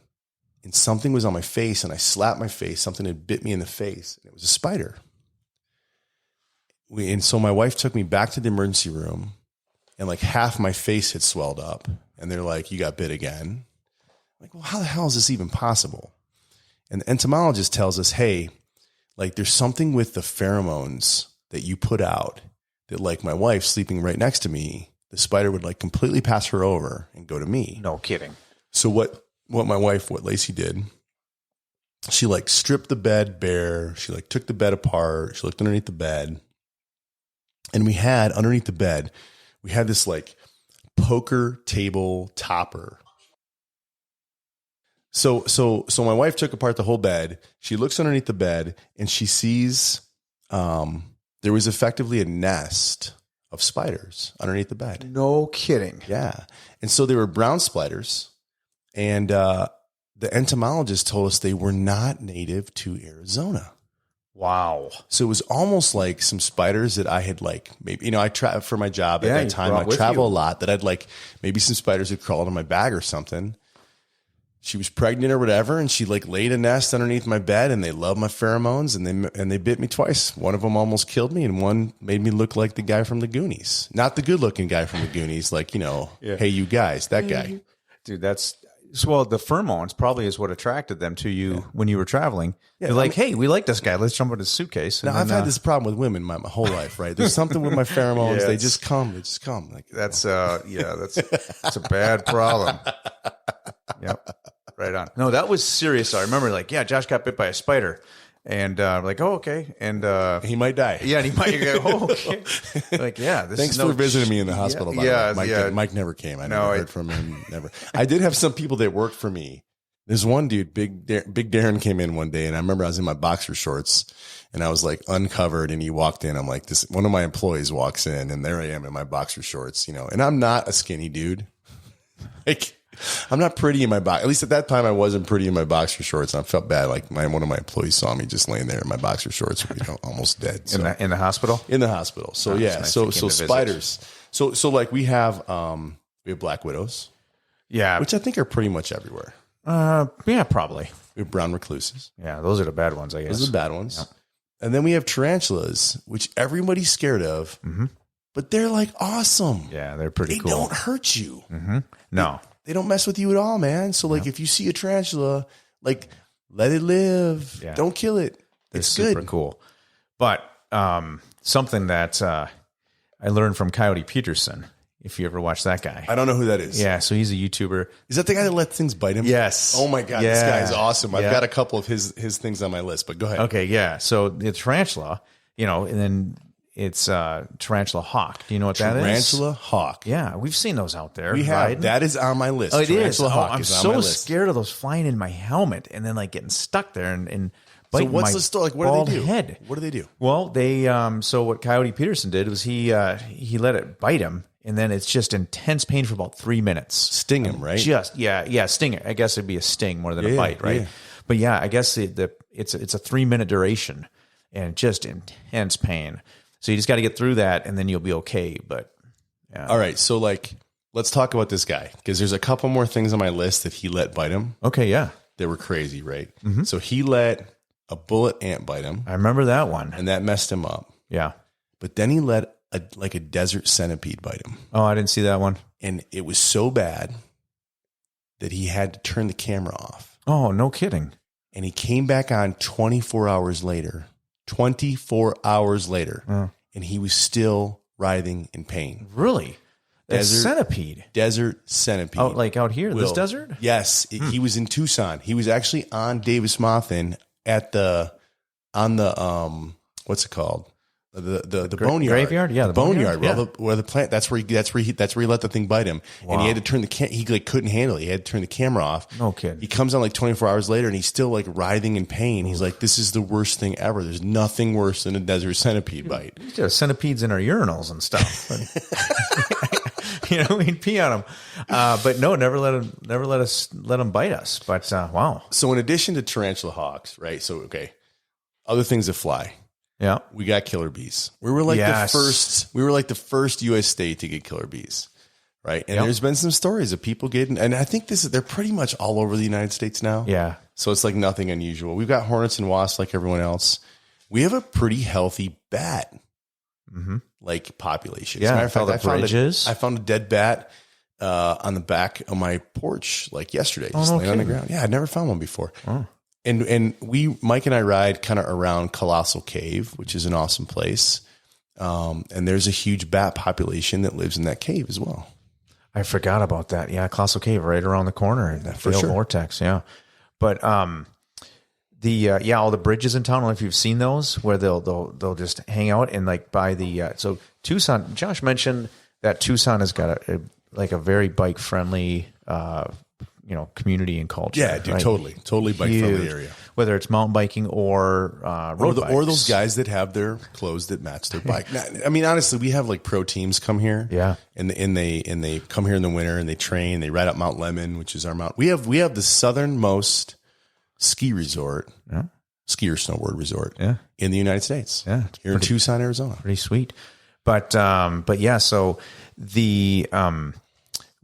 And something was on my face, and I slapped my face. Something had bit me in the face, and it was a spider. And so my wife took me back to the emergency room, and like half my face had swelled up. And they're like, you got bit again. I'm like, well, how the hell is this even possible? And the entomologist tells us, hey, like there's something with the pheromones that you put out that like my wife sleeping right next to me, the spider would like completely pass her over and go to me. No kidding. So what Lacey did, she like stripped the bed bare. She like took the bed apart. She looked underneath the bed, and we had underneath the bed, we had this like poker table topper. So my wife took apart the whole bed. She looks underneath the bed and she sees, there was effectively a nest of spiders underneath the bed. No kidding. Yeah. And so they were brown spiders. And the entomologist told us they were not native to Arizona. Wow. So it was almost like some spiders that I had like, maybe, I for my job at that time, I travel a lot, that I'd like, maybe some spiders had crawled in my bag or something. She was pregnant or whatever, and she like laid a nest underneath my bed, and they love my pheromones, and they bit me twice. One of them almost killed me, and one made me look like the guy from the Goonies. Not the good looking guy from the Goonies, like, hey, you guys, that guy. Dude, well, the pheromones probably is what attracted them to you when you were traveling. Yeah, they're like, hey, we like this guy. Let's jump in his suitcase. Now, I've had this problem with women my whole life, right? There's something with my pheromones. They just come. Like, that's a bad problem. Yep. Right on. No, that was serious. I remember Josh got bit by a spider. And like, oh, okay. And he might die. Yeah, and he might go, oh, okay. Like, yeah. Thanks for visiting me in the hospital. Mike never came. I never heard from him. Never. I did have some people that worked for me. There's one dude, Big Darren, came in one day, and I remember I was in my boxer shorts, and I was like uncovered, and he walked in. I'm like, one of my employees walks in, and there I am in my boxer shorts, and I'm not a skinny dude. Like, I'm not pretty in my box. At least at that time, I wasn't pretty in my boxer shorts. And I felt bad. Like one of my employees saw me just laying there in my boxer shorts, almost dead. So, in the hospital. In the hospital. So nice. So spiders. So like we have black widows. Yeah, which I think are pretty much everywhere. Yeah, probably. We have brown recluses. Yeah, those are the bad ones, I guess. Those are the bad ones. Yep. And then we have tarantulas, which everybody's scared of, but they're like awesome. Yeah, they're pretty cool. They don't hurt you. No. They don't mess with you at all, man. So like if you see a tarantula, like let it live. Yeah. Don't kill it. It's super cool. But something that I learned from Coyote Peterson, if you ever watch that guy. I don't know who that is. Yeah, so he's a YouTuber. Is that the guy that let things bite him? Yes. Oh my God, this guy is awesome. I've got a couple of his things on my list, but go ahead. Okay, yeah. So the tarantula, and then it's tarantula hawk. Do you know what that is? Tarantula hawk. Yeah, we've seen those out there. We have. That is on my list. Oh, it tarantula is. hawk I'm is on my list. so scared of those flying in my helmet and then like getting stuck there and biting so what's my the story? Like, what bald do they do? head. What do they do? Well, they so what Coyote Peterson did was he let it bite him, and then it's just intense pain for about 3 minutes. Sting him, right? Sting. I guess it'd be a sting more than a bite, right? Yeah. But yeah, I guess it's a 3-minute duration and just intense pain. So you just got to get through that, and then you'll be okay. But yeah. All right, so like let's talk about this guy because there's a couple more things on my list that he let bite him. Okay, yeah, they were crazy, right? So he let a bullet ant bite him. I remember that one, and that messed him up. Yeah, but then he let a desert centipede bite him. Oh, I didn't see that one. And it was so bad that he had to turn the camera off. Oh, no kidding. And he came back on 24 hours later. 24 hours later. And he was still writhing in pain. Really? Centipede? Desert centipede. Out here, this desert? Yes. He was in Tucson. He was actually on Davis Monthan on the what's it called? The boneyard, graveyard, yeah, the boneyard, where the plant. That's where he let the thing bite him, and he had to turn he couldn't handle it. He had to turn the camera off. No kidding. He comes on like 24 hours later, and he's still like writhing in pain. He's like, "This is the worst thing ever. There's nothing worse than a desert centipede bite." There are centipedes in our urinals and stuff. We'd pee on them, but no, never let them bite us. But wow. So in addition to tarantula hawks, right? So okay, other things that fly. Yeah, we got killer bees. We were like the first. We were like the first U.S. state to get killer bees, right? And there's been some stories of people getting, and I think they're pretty much all over the United States now. Yeah, so it's like nothing unusual. We've got hornets and wasps like everyone else. We have a pretty healthy bat, like population. Yeah, as a matter of fact, I found a dead bat on the back of my porch like yesterday, just laying on the ground. Yeah, I'd never found one before. Oh. And Mike and I ride kind of around Colossal Cave, which is an awesome place. And there's a huge bat population that lives in that cave as well. I forgot about that. Yeah. Colossal Cave right around the corner in that field vortex. Yeah. But, all the bridges in town, I don't know if you've seen those where they'll just hang out and like by the, so Tucson, Josh mentioned that Tucson has got a very bike friendly, community and culture. Yeah, dude, right? totally bike friendly area. Whether it's mountain biking or road bikes. Or those guys that have their clothes that match their bike. Now, I mean, honestly, we have like pro teams come here. Yeah, and they come here in the winter and they train. They ride up Mount Lemmon, which is our mountain. We have the southernmost ski resort, ski or snowboard resort, in the United States. Yeah, here in Tucson, Arizona. Pretty sweet. But yeah, so the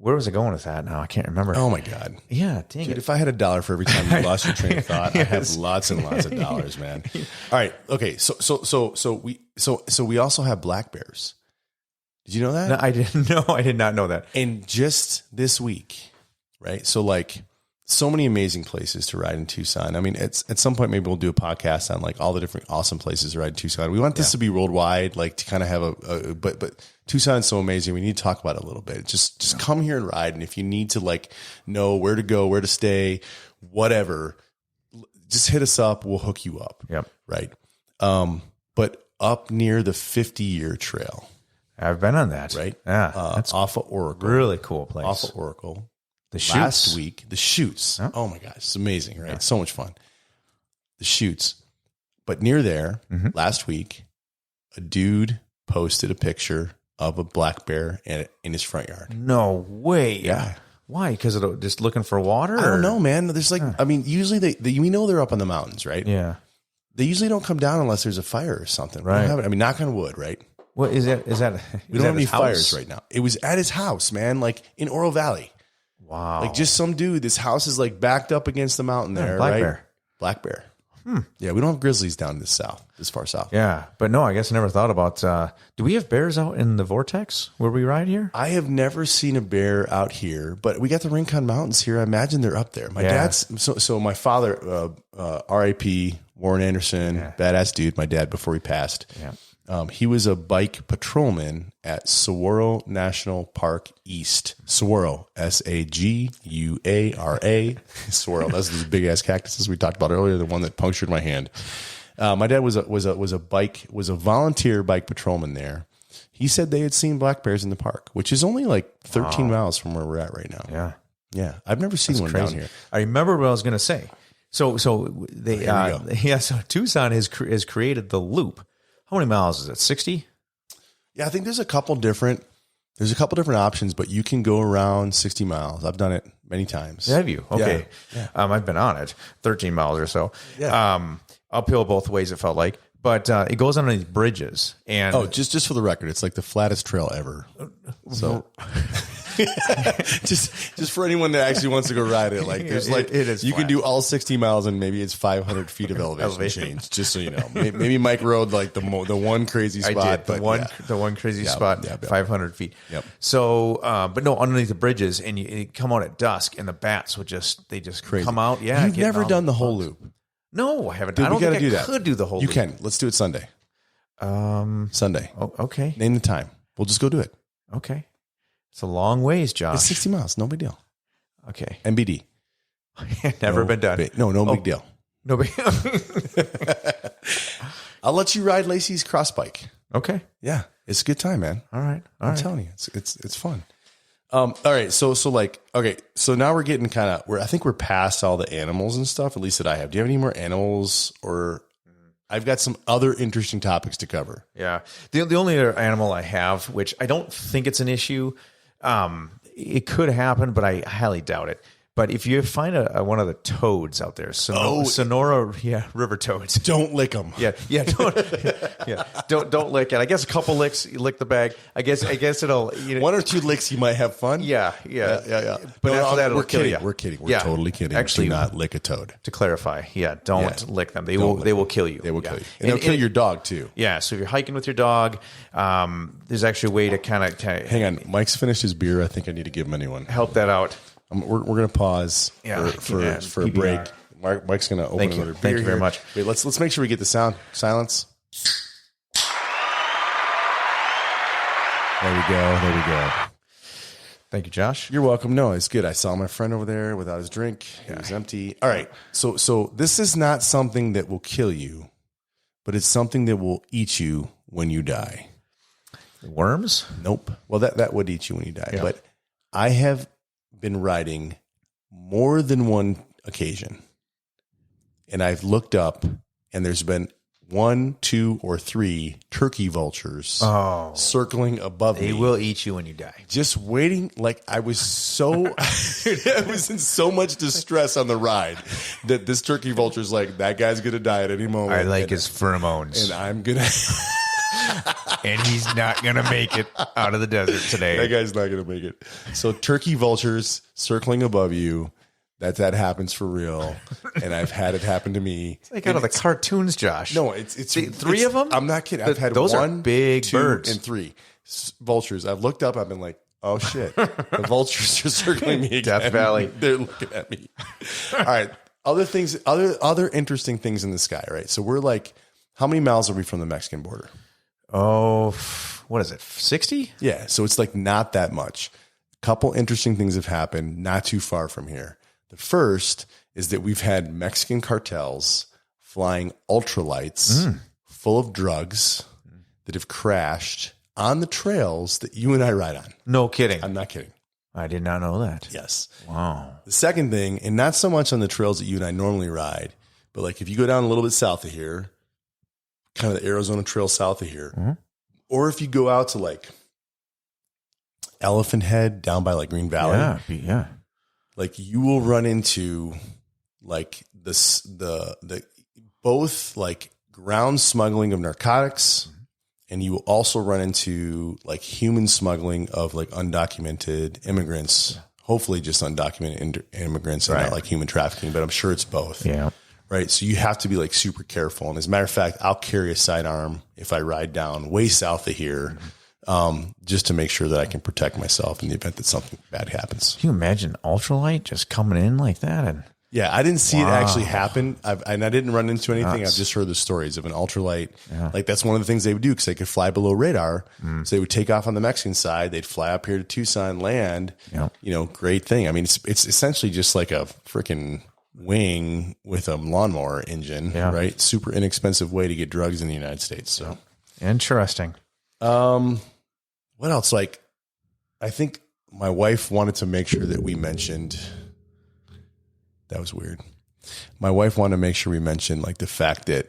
where was I going with that now? I can't remember. Oh my God. Yeah. Dang Dude, it. if I had $1 for every time you lost your train of thought, I have lots and lots of dollars, man. All right. Okay. So we also have black bears. Did you know that? No, I didn't know. I did not know that. And just this week, right? So like so many amazing places to ride in Tucson. I mean, at some point, maybe we'll do a podcast on like all the different awesome places to ride in Tucson. We want this to be worldwide, like to kind of have but Tucson's so amazing. We need to talk about it a little bit. Just come here and ride. And if you need to like know where to go, where to stay, whatever, just hit us up. We'll hook you up. Yep. Right. But up near the 50-year trail. I've been on that. Right. Yeah. That's off of Oracle. Really cool place. Off of Oracle. The Chutes. Last week, the Chutes. Oh my gosh. It's amazing, right? So much fun. The Chutes. But near there, last week, a dude posted a picture of a black bear in his front yard. No way. Yeah. Why? Because of just looking for water? I don't know, man. There's like, I mean, usually we know they're up on the mountains, right? Yeah. They usually don't come down unless there's a fire or something. Right. I mean, knock on wood, right? What is that? We don't have any fires right now. It was at his house, man, like in Oro Valley. Wow. Like just some dude, this house is like backed up against the mountain there, black right? bear. Black bear. Yeah, we don't have grizzlies down this far south. Yeah, but no, I guess I never thought about, do we have bears out in the vortex where we ride here? I have never seen a bear out here, but we got the Rincon Mountains here. I imagine they're up there. My dad's, so my father, R.I.P. Warren Anderson, badass dude, my dad before he passed. Yeah. He was a bike patrolman at Saguaro National Park East. Saguaro, Saguara. Saguaro. That's those big ass cactuses we talked about earlier. The one that punctured my hand. My dad was a volunteer bike patrolman there. He said they had seen black bears in the park, which is only like 13 miles from where we're at right now. Yeah. Yeah, I've never seen one down here. I remember what I was going to say. So they, so Tucson has created the loop. How many miles is it? 60? Yeah, I think there's a couple different options, but you can go around 60 miles. I've done it many times. Have you? Okay. Yeah. I've been on it 13 miles or so. Yeah. Uphill both ways, it felt like, but it goes on these bridges. And just for the record, it's like the flattest trail ever. So just for anyone that actually wants to go ride it, like there's like it is you flat. can do all 60 miles and maybe it's 500 feet of elevation change. Just so you know, maybe Mike rode like the one crazy spot. I did the one crazy spot, 500 feet. Yep. So, but no, underneath the bridges, and you come out at dusk, and the bats would just Crazy. come out. Yeah, You've never done the whole loop. No, I haven't. Dude, I don't we think gotta I do that. could do the whole. You loop. can. Let's do it Sunday. Sunday. Oh, okay. Name the time. We'll just go do it. Okay. It's a long ways, Josh. It's 60 miles. No big deal. Okay. NBD. Never been done. No big deal. No big. I'll let you ride Lacey's cross bike. Okay. Yeah, it's a good time, man. All right. I'm telling you, it's fun. All right. So now we're getting I think we're past all the animals and stuff, at least that I have. Do you have any more animals, or I've got some other interesting topics to cover. Yeah. The only other animal I have, which I don't think it's an issue, it could happen, but I highly doubt it. But if you find one of the toads out there, Sonora, river toads, don't lick them. Don't lick it. I guess a couple licks, you lick the bag. I guess it'll one or two licks, you might have fun. Yeah. But after that, it'll kill you. We're kidding. We're totally kidding. Actually, do not lick a toad. To clarifay, don't lick them. They will kill you. They will kill you, and they'll kill your dog too. Yeah. So if you're hiking with your dog, there's actually a way to kind of hang on. Mike's finished his beer. I think I need to give him anyone. Help that out. We're going to pause for a break. Mike's going to open another beer. Thank you very much. Wait, let's make sure we get the silence. There we go. Thank you, Josh. You're welcome. No, it's good. I saw my friend over there without his drink. It was empty. All right. So this is not something that will kill you, but it's something that will eat you when you die. Worms? Nope. Well, that would eat you when you die. Yeah. But I have been riding more than one occasion, and I've looked up, and there's been 1, 2, or 3 turkey vultures circling above me. They will eat you when you die. Just waiting. Like I was I was in so much distress on the ride that this turkey vulture's like, that guy's gonna die at any moment. I like his pheromones, and I'm gonna. And he's not going to make it out of the desert today. That guy's not going to make it. So turkey vultures circling above you, that happens for real. And I've had it happen to me. It's like out of the cartoons, Josh. No, it's 3 of them? I'm not kidding. I've had those 1, are big 2, birds. and 3 vultures. I've looked up. I've been like, oh shit. The vultures are circling me again. Death Valley. They're looking at me. All right. Other interesting things in the sky, right? So we're like, how many miles are we from the Mexican border? Oh, what is it? 60? Yeah. So it's like not that much. A couple interesting things have happened not too far from here. The first is that we've had Mexican cartels flying ultralights full of drugs that have crashed on the trails that you and I ride on. No kidding. I'm not kidding. I did not know that. Yes. Wow. The second thing, and not so much on the trails that you and I normally ride, but like if you go down a little bit south of here, kind of the Arizona Trail south of here, or if you go out to like Elephant Head down by like Green Valley, yeah, like you will run into like the both like ground smuggling of narcotics, and you will also run into like human smuggling of like undocumented immigrants, hopefully just undocumented immigrants and not like human trafficking, but I'm sure it's both. Yeah. Right. So you have to be like super careful. And as a matter of fact, I'll carry a sidearm if I ride down way south of here, just to make sure that I can protect myself in the event that something bad happens. Can you imagine ultralight just coming in like that? And yeah, I didn't see it actually happen. And I didn't run into anything. Nuts. I've just heard the stories of an ultralight. Yeah. Like that's one of the things they would do because they could fly below radar. So they would take off on the Mexican side. They'd fly up here to Tucson, land, great thing. I mean, it's essentially just like a freaking wing with a lawnmower engine, right? Super inexpensive way to get drugs in the United States. So interesting. What else? Like, I think my wife wanted to make sure that we mentioned, that was weird. My wife wanted to make sure we mentioned like the fact that,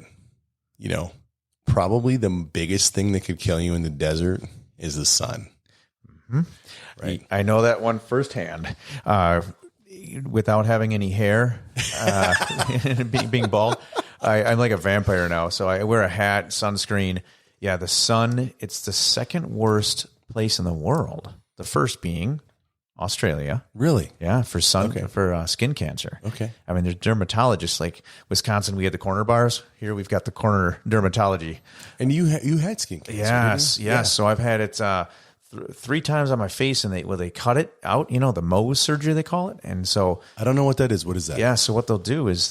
probably the biggest thing that could kill you in the desert is the sun. Mm-hmm. Right. I know that one firsthand. Without having any hair, being bald, I'm like a vampire now. So I wear a hat, sunscreen. Yeah, the sun, it's the second worst place in the world. The first being Australia. Really? Yeah, for skin cancer. Okay. I mean, there's dermatologists like Wisconsin. We had the corner bars. Here we've got the corner dermatology. And you had skin cancer. Yes. Yeah. So I've had it 3 times on my face, and they cut it out. The Mohs surgery they call it. And so I don't know what that is. What is that? Yeah. So what they'll do is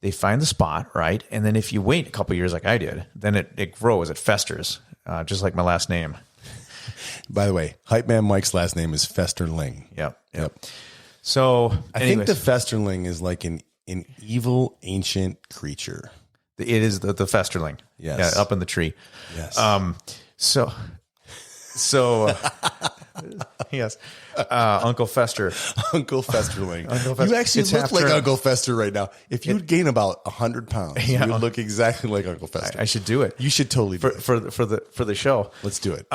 they find the spot, right? And then if you wait a couple of years like I did, then it grows, it festers, just like my last name. By the way, Hype Man Mike's last name is Festerling. Yep. So I think the Festerling is like an evil ancient creature. It is the Festerling. Yes. Yeah, up in the tree. Yes. So yes, Uncle Fester. Uncle Festerling. You actually look like Uncle Fester right now. If you'd gain about 100 pounds, you would look exactly like Uncle Fester. I should do it. You should totally do it. For the show. Let's do it.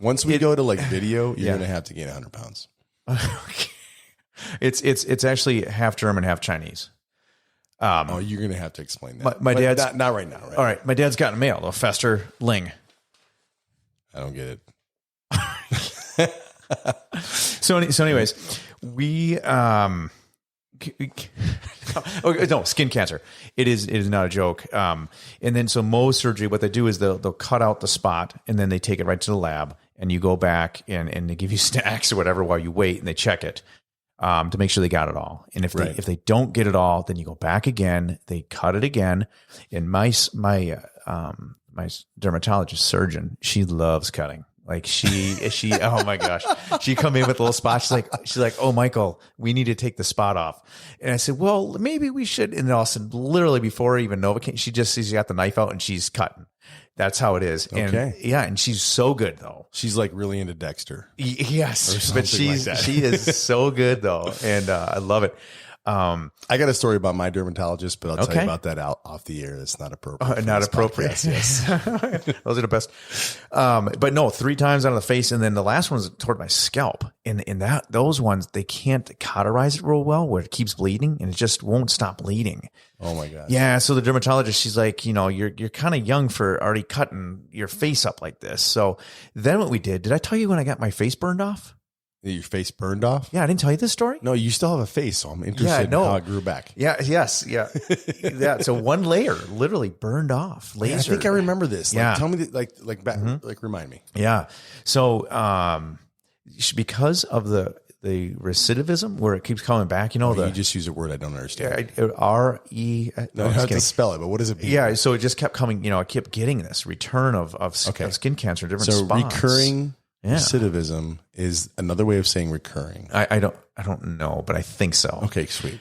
Once we go to like video, you're going to have to gain 100 pounds. Okay. It's actually half German, half Chinese. You're going to have to explain that. My dad's not right now. Right? All right. My dad's gotten mail, a Festerling. I don't get it. So anyways, we skin cancer. It is not a joke. And then so Mohs surgery, what they do is they'll cut out the spot and then they take it right to the lab and you go back and they give you snacks or whatever while you wait and they check it to make sure they got it all. And if they don't get it all, then you go back again, they cut it again. And my dermatologist surgeon, she loves cutting. Like she, oh my gosh, she come in with a little spot. She's like, oh, Michael, we need to take the spot off. And I said, well, maybe we should. And also literally before even Nova came, she got the knife out and she's cutting. That's how it is. And and she's so good though. She's like really into Dexter. Yes, but she is so good though. And I love it. I got a story about my dermatologist, but I'll tell you about that off the air. That's not appropriate. Not appropriate. Yes. Those are the best. But no, 3 times on the face. And then the last one's toward my scalp. And those ones, they can't cauterize it real well where it keeps bleeding and it just won't stop bleeding. Oh my gosh. Yeah. So the dermatologist, she's like, you're kind of young for already cutting your face up like this. So then what we did I tell you when I got my face burned off? Your face burned off? Yeah, I didn't tell you this story. No, you still have a face, so I'm interested in how it grew back. Yeah, yes, yeah. Yeah, so one layer literally burned off. Laser. Yeah, I think I remember this. Yeah. Like, tell me, like remind me. Yeah. So because of the recidivism where it keeps coming back, you just use a word I don't understand. R-E. No, I have to spell it, but what does it mean? Yeah, so it just kept coming, I kept getting this return of skin cancer, different spots. Recurring recidivism is another way of saying recurring. I don't know, but I think so. Okay, sweet.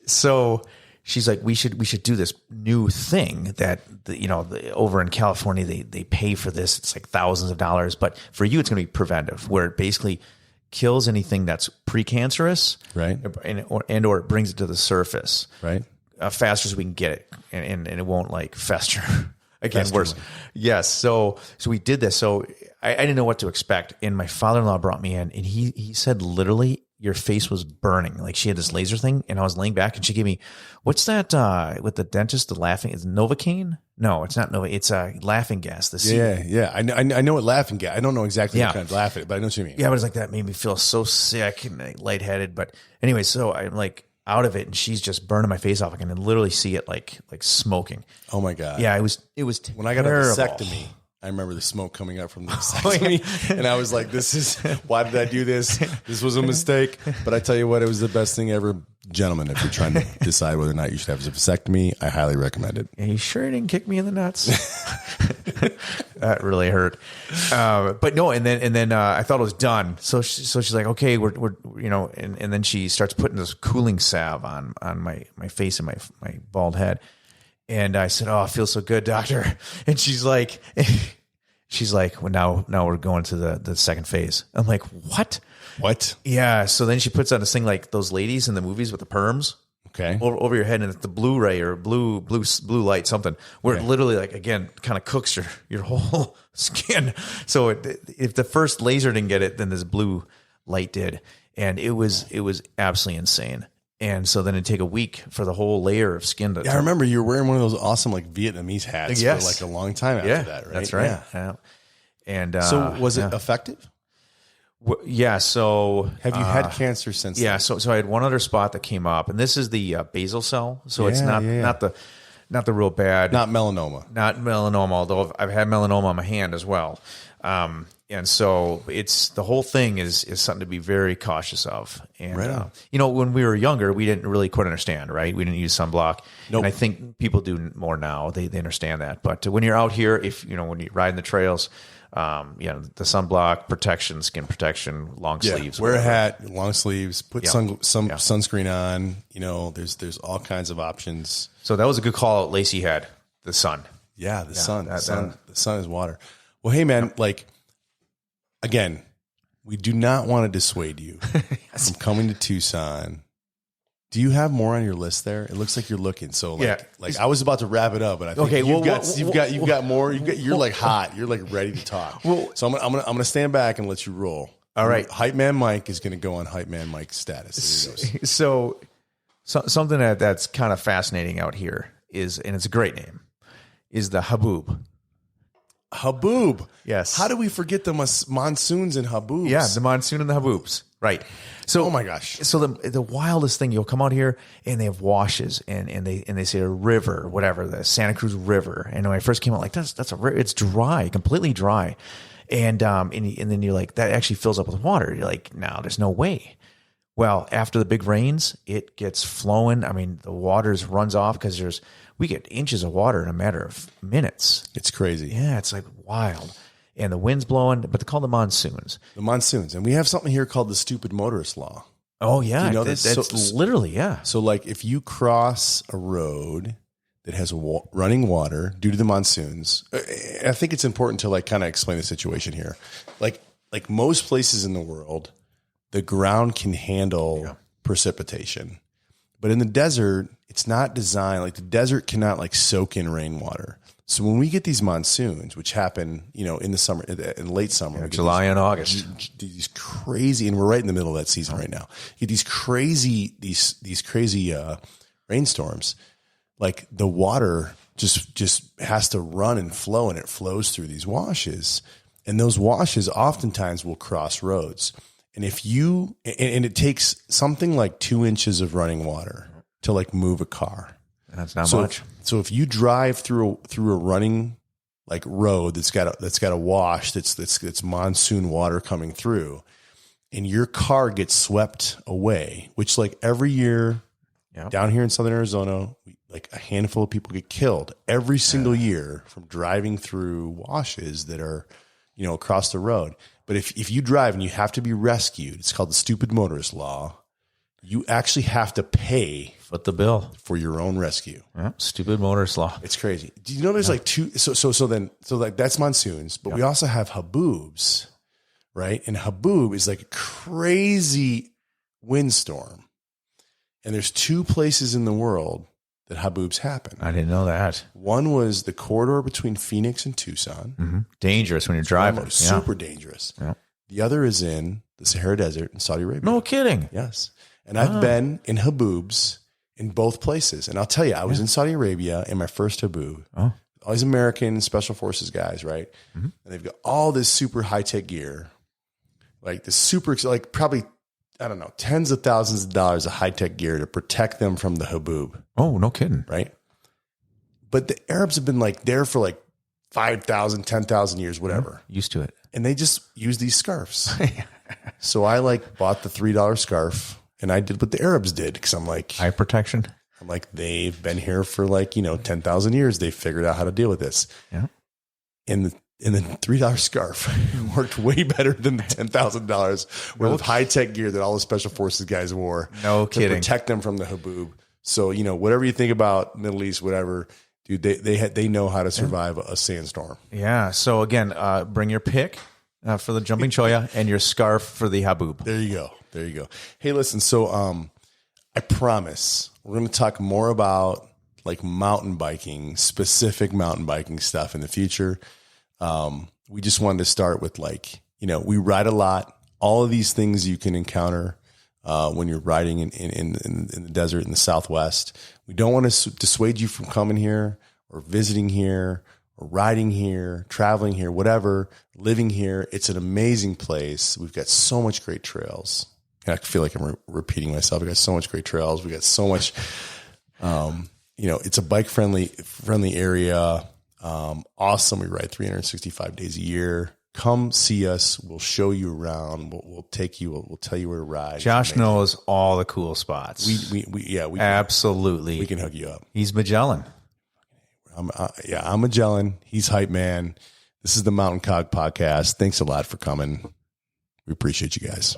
So she's like, we should do this new thing that over in California they pay for this. It's like thousands of dollars, but for you it's going to be preventive, where it basically kills anything that's precancerous, right? And or it brings it to the surface, right? Fast as we can get it, and it won't like fester. Again, worse. Yes. So we did this. So I didn't know what to expect. And my father-in-law brought me in and he said, literally, your face was burning. Like she had this laser thing, and I was laying back, and she gave me, what's that with the dentist? The laughing is Novocaine? No, it's not Nova. It's laughing gas. Yeah. I know what laughing gas. I don't know exactly what kind of laughing, but I know what you mean. Yeah, but it's like that made me feel so sick and lightheaded. But anyway, so I'm like out of it, and she's just burning my face off. I can literally see it like smoking. Oh my God. Yeah, it was when I got a vasectomy. I remember the smoke coming up from the vasectomy, and I was like, why did I do this? This was a mistake. But I tell you what, it was the best thing ever. Gentlemen, if you're trying to decide whether or not you should have a vasectomy, I highly recommend it. Are you sure you didn't kick me in the nuts? That really hurt. But no, and then I thought it was done. So she's like, okay, we're and then she starts putting this cooling salve on my face and my bald head. And I said, "Oh, I feel so good, doctor." And she's like, well, now we're going to the second phase. I'm like, what? What? Yeah. So then she puts on this thing like those ladies in the movies with the perms. Okay. Over your head, and it's the Blu-ray or blue light something where it literally like again kind of cooks your whole skin. So if the first laser didn't get it, then this blue light did, and it was absolutely insane. And so then it'd take a week for the whole layer of skin to. Yeah, I remember you were wearing one of those awesome like Vietnamese hats for like a long time after that, right? That's right. Yeah. And so was it effective? Yeah. So have you had cancer since? Yeah. Then? So I had one other spot that came up, and this is the basal cell. So it's not the real bad, not melanoma, although I've had melanoma on my hand as well. And so it's the whole thing is something to be very cautious of. And, when we were younger, we didn't really quite understand, right? We didn't use sunblock. Nope. And I think people do more now. They understand that. But when you're out here, when you're riding the trails, the sunblock protection, skin protection, long sleeves. Wear a hat, long sleeves, put some sunscreen on. There's all kinds of options. So that was a good call Lacey had, the sun. Yeah, the sun. The sun is water. Well, hey, man, again, we do not want to dissuade you from coming to Tucson. Do you have more on your list there? It looks like you're looking. So I was about to wrap it up, but I think you've got more. You're like hot. You're like ready to talk. So I'm gonna stand back and let you roll. All right. Hype Man Mike is gonna go on Hype Man Mike's status. So something that's kind of fascinating out here is, and it's a great name, is the haboob. Haboob. Yes. How do we forget the monsoons and haboobs? Yeah, the monsoon and the haboobs. Right. So, oh my gosh. So the wildest thing, you'll come out here and they have washes and they say a river or whatever, the Santa Cruz River. And when I first came out, like that's a river. It's dry, completely dry. And then you're like, that actually fills up with water. You're like, no, there's no way. Well, after the big rains, it gets flowing. I mean, the water runs off because we get inches of water in a matter of minutes. It's crazy. Yeah, it's like wild. And the wind's blowing, but they're called the monsoons. The monsoons. And we have something here called the stupid motorist law. Oh, yeah. Do you know that's literally, yeah. So like if you cross a road that has running water due to the monsoons, I think it's important to like kind of explain the situation here. Like most places in the world, the ground can handle precipitation. But in the desert, it's not designed, like the desert cannot like soak in rainwater. So when we get these monsoons, which happen, in the summer, in late summer, July and August, these crazy, and we're right in the middle of that season right now. You get these crazy rainstorms. Like the water just has to run and flow, and it flows through these washes, and those washes oftentimes will cross roads. And and it takes something like 2 inches of running water to like move a car. That's not much. So if you drive through a running like road that's got a wash that's monsoon water coming through, and your car gets swept away, which like every year down here in Southern Arizona, like a handful of people get killed every single year from driving through washes that are, across the road. But if you drive and you have to be rescued, it's called the stupid motorist law. You actually have to pay foot the bill for your own rescue. Yeah, stupid motorist law. It's crazy. Do you know there's like two? So like that's monsoons, but we also have haboobs, right? And haboob is like a crazy windstorm. And there's 2 places in the world that haboobs happen. I didn't know that. One was the corridor between Phoenix and Tucson. Mm-hmm. Dangerous when you're driving. Super dangerous. Yeah. The other is in the Sahara Desert in Saudi Arabia. No kidding. Yes. And I've been in haboobs in both places. And I'll tell you, I was in Saudi Arabia in my first haboob. Oh. All these American special forces guys, right? Mm-hmm. And they've got all this super high-tech gear. Like this super, like probably, I don't know, tens of thousands of dollars of high-tech gear to protect them from the haboob. Oh, no kidding. Right? But the Arabs have been like there for like 5,000, 10,000 years, whatever. Used to it. And they just use these scarves. So I like bought the $3 scarf and I did what the Arabs did. Cause I'm like, eye protection. I'm like, they've been here for like, 10,000 years. They figured out how to deal with this. Yeah. And the $3 scarf worked way better than the $10,000 worth of high-tech gear that all the special forces guys wore. No kidding. To protect them from the haboob. So, whatever you think about Middle East, whatever, dude, they know how to survive a sandstorm. Yeah. So again, bring your pick for the jumping cholla and your scarf for the haboob. There you go. Hey, listen, so I promise we're going to talk more about like mountain biking, specific mountain biking stuff in the future. We just wanted to start with like, we ride a lot, all of these things you can encounter when you're riding in the desert in the Southwest. We don't want to dissuade you from coming here or visiting here or riding here, traveling here, whatever, living here. It's an amazing place. We've got so much great trails. I feel like I'm repeating myself. We got so much great trails. We got so much, it's a bike friendly area. Awesome. We ride 365 days a year. Come see us. We'll show you around. We'll take you. We'll tell you where to ride. Josh knows all the cool spots. We absolutely. We can hook you up. He's Magellan. I'm Magellan. He's Hype Man. This is the Mountain Cog podcast. Thanks a lot for coming. We appreciate you guys.